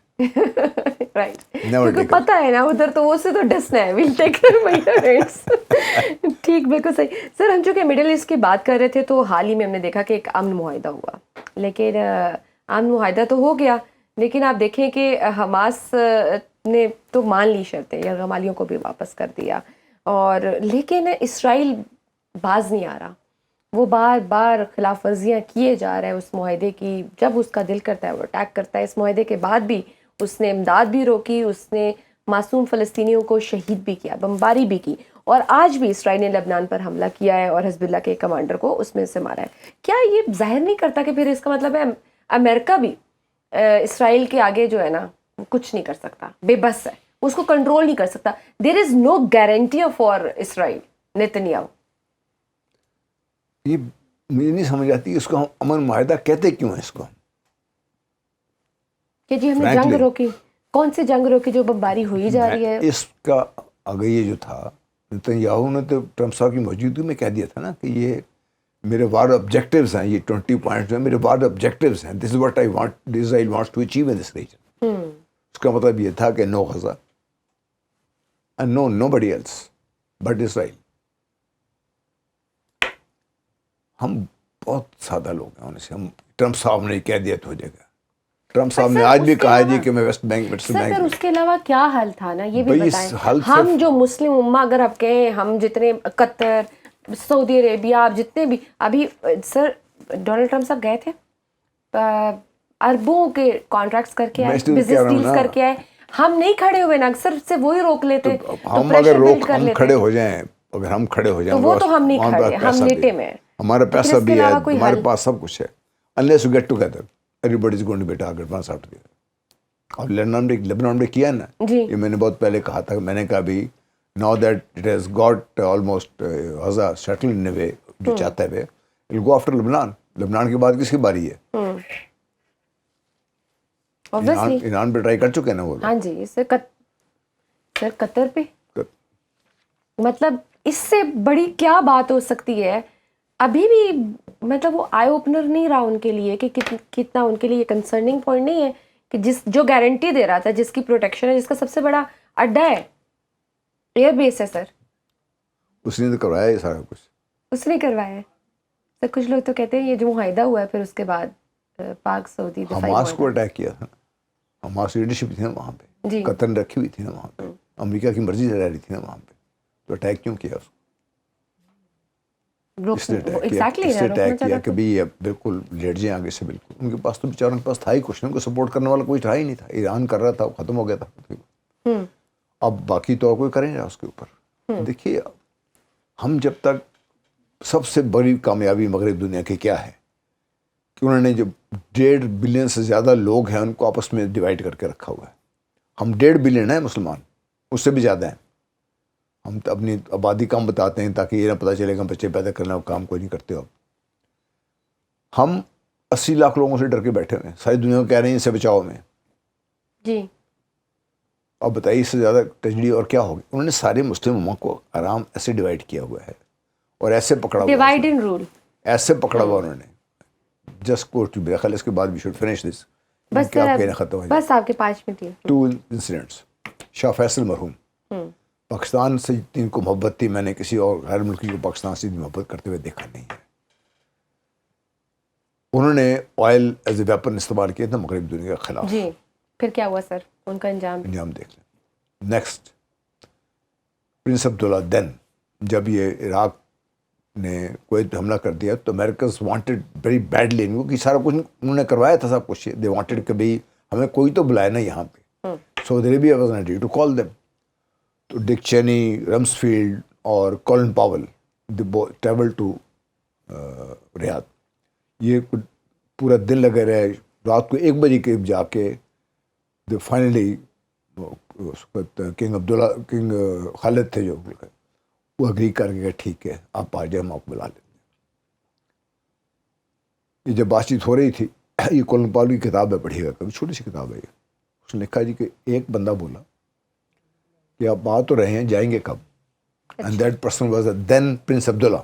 Right, کیونکہ پتہ ہے نا ادھر تو وہ سے تو ڈسنا ہے, we'll take care my parents. ٹھیک, بالکل صحیح. سر ہم چونکہ مڈل ایسٹ کی بات کر رہے تھے تو حال ہی میں ہم نے دیکھا کہ ایک امن معاہدہ ہوا, لیکن امن معاہدہ تو ہو گیا, لیکن آپ دیکھیں کہ حماس نے تو مان لی شرطیں, یرغمالیوں کو بھی واپس کر دیا, اور لیکن اسرائیل باز نہیں آ رہا. وہ بار بار خلاف ورزیاں کیے جا رہے ہیں اس معاہدے کی. جب اس کا دل کرتا ہے وہ اٹیک کرتا ہے. اس معاہدے کے بعد بھی اس نے امداد بھی روکی, اس نے معصوم فلسطینیوں کو شہید بھی کیا, بمباری بھی کی, اور آج بھی اسرائیل نے لبنان پر حملہ کیا ہے اور حزب اللہ کے کمانڈر کو اس میں سے مارا ہے. کیا یہ ظاہر نہیں کرتا کہ پھر اس کا مطلب ہے امریکہ بھی اسرائیل کے آگے جو ہے نا کچھ نہیں کر سکتا, بے بس ہے, اس کو کنٹرول نہیں کر سکتا. دیر از نو گارنٹی فار اسرائیل نیتنیاہو. یہ مجھے نہیں سمجھ آتی اس کو ہم امن معاہدہ کہتے کیوں ہیں اس کو, کہ جی ہم نے جنگ روکی. کون سی جنگ روکی جو بمباری ہوئی جا رہی ہے؟ اس کا آگے یہ جو تھا نیتنیاہو نے تو ٹرمپ صاحب کی موجودگی میں کہہ دیا تھا نا کہ یہ میرے وار آبجیکٹیوز ہیں, یہ 20 پوائنٹس ہیں میرے وار آبجیکٹیوز ہیں, this is what I want Israel wants to achieve in this region. اس کا مطلب یہ تھا کہ نو غزہ and nobody else but Israel. ہم بہت سادہ لوگ ہیں سے, ہم ٹرمپ صاحب نے کہہ دیا تو ہو جائے گا. ٹرمپ صاحب نے آج بھی کہا ہے جی کہ میں ویسٹ بینک سر اس کے علاوہ کیا حل تھا نا, یہ بھی بتائیں. ہم جو مسلم امہ اگر آپ کہیں, ہم جتنے قطر, سعودی عربیہ, آپ جتنے بھی ابھی سر ڈونلڈ ٹرمپ صاحب گئے تھے, اربوں کے کانٹریکٹس کر کے آئے, بزنس ڈیلز کر کے آئے. ہم نہیں کھڑے ہوئے نا, اکثر سے وہی روک لیتے. ہم اگر ہم کھڑے ہو جائیں, اگر ہم کھڑے ہو جائیں تو وہ تو ہم نہیں کھڑے, ہم لیٹے میں, ہمارا پیسہ بھی ہے, ہمارے پاس سب کچھ ہے. unless you get together everybody is going to be target once after the other. اور لبنان میں کیا نا, یہ میں نے بہت پہلے کہا تھا, میں نے کہا بھی now that it has got almost Gaza settled in a way جو چاہتا ہے, it will go after Lebanon. لبنان کے بعد کس کی باری ہے؟ ایران پہ ٹرائی کر چکے ہیں نا وہ. ہاں جی, سر قطر پہ, مطلب اس سے بڑی کیا بات ہو سکتی ہے؟ ابھی بھی مطلب وہ آئی اوپنر نہیں رہا ان کے لیے کہ کتنا ان کے لیے کنسرننگ پوائنٹ نہیں ہے کہ جو گارنٹی دے رہا تھا, جس کی پروٹیکشن ہے, جس کا سب سے بڑا اڈا ہے, ایئر بیس ہے سر, اس نے تو کروایا ہے سارا کچھ, اس نے کروایا ہے. سر کچھ لوگ تو کہتے ہیں یہ جو معاہدہ ہوا ہے پھر اس کے بعد پاک سعودی حماس کو اٹیک کیا تھا, حماس لیڈرشپ تھی نا وہاں پہ, قطر نے رکھی ہوئی تھی نا وہاں پہ, امریکہ کی مرضی رہ رہی تھی نا وہاں پہ, تو اٹیک کیوں کیا اس کو؟ اس نے اٹیک کیا کہ بھی یہ بالکل لیٹ جائیں آگے سے. بالکل ان کے پاس تو بیچاروں کے پاس تھا ہی کچھ, ان کو سپورٹ کرنے والا کوئی تھا ہی نہیں تھا. ایران کر رہا تھا, ختم ہو گیا تھا. اب باقی تو کوئی کریں گا اس کے اوپر. دیکھیے ہم جب تک, سب سے بڑی کامیابی مغرب دنیا کی کیا ہے کہ انہوں نے جو 1.5 بلین سے زیادہ لوگ ہیں ان کو آپس میں ڈیوائڈ کر کے رکھا ہوا ہے. ہم 1.5 بلین ہیں مسلمان, اس سے بھی زیادہ ہیں. ہم اپنی آبادی کم بتاتے ہیں تاکہ یہ نہ پتہ چلے گا بچے پیدا کرنا, کام کوئی نہیں کرتے. اب ہم 80 لاکھ لوگوں سے ڈر کے بیٹھے ہوئے ہیں, ساری دنیا کو کہہ رہے ہیں اس سے بچاؤ میں. جی اب بتائیے اس سے زیادہ ٹریجڈی اور کیا ہوگی؟ انہوں نے سارے مسلم امت کو آرام ایسے ڈیوائڈ کیا ہوا ہے اور ایسے پکڑا ہوا, ڈیوائڈ اینڈ رول ایسے پکڑا ہوا انہوں نے. جسٹ کو ٹو میرا خیال اس کے بعد وی شوڈ فنش دس. بس ختم ہو جائے, بس آپ کے 5 منٹ. 2 انسیڈنٹس. شاہ فیصل مرحوم, پاکستان سے جن کو محبت تھی, میں نے کسی اور غیر ملکی کو پاکستان سے محبت کرتے ہوئے دیکھا نہیں ہے. انہوں نے آئل ایز اے ویپن استعمال کیا تھا مغرب دنیا کے خلاف. جی پھر کیا ہوا سر, ان کا انجام دیکھ لیں. نیکسٹ پرنس عبداللہ دین, جب یہ عراق نے کویت پہ حملہ کر دیا تو امیریکنز وانٹیڈ ویری بیڈلی, کیونکہ سارا کچھ انہوں نے کروایا تھا سب کچھ. دے وانٹیڈ کہ بھائی ہمیں کوئی تو بلائے نا یہاں پہ. Saudi Arabia was not ready to call them. تو ڈک چینی, رمسفیلڈ اور Colin Powell travel to Riyadh. یہ پورا دن لگے رہے, رات کو 1 بجے قریب جا کے فائنلی کنگ خالد تھے جو, وہ اگری کر کے ٹھیک ہے آپ آ جائیں, ہم آپ کو بلا لیتے ہیں. یہ جب بات چیت ہو رہی تھی, یہ کولن پاول کی کتاب ہے, پڑھیے گا کبھی, چھوٹی سی کتاب ہے یہ. اس نے لکھا جی کہ ایک بندہ بولا کہ آپ آ تو رہے ہیں, جائیں گے کب؟ and that person was the then Prince Abdullah,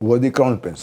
was the crown prince.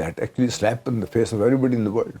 That actually slapped in the face of everybody in the world.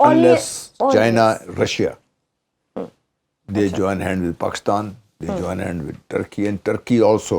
Unless China, Russia, they join hand with Pakistan, they join hand with Turkey, and Turkey also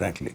frankly.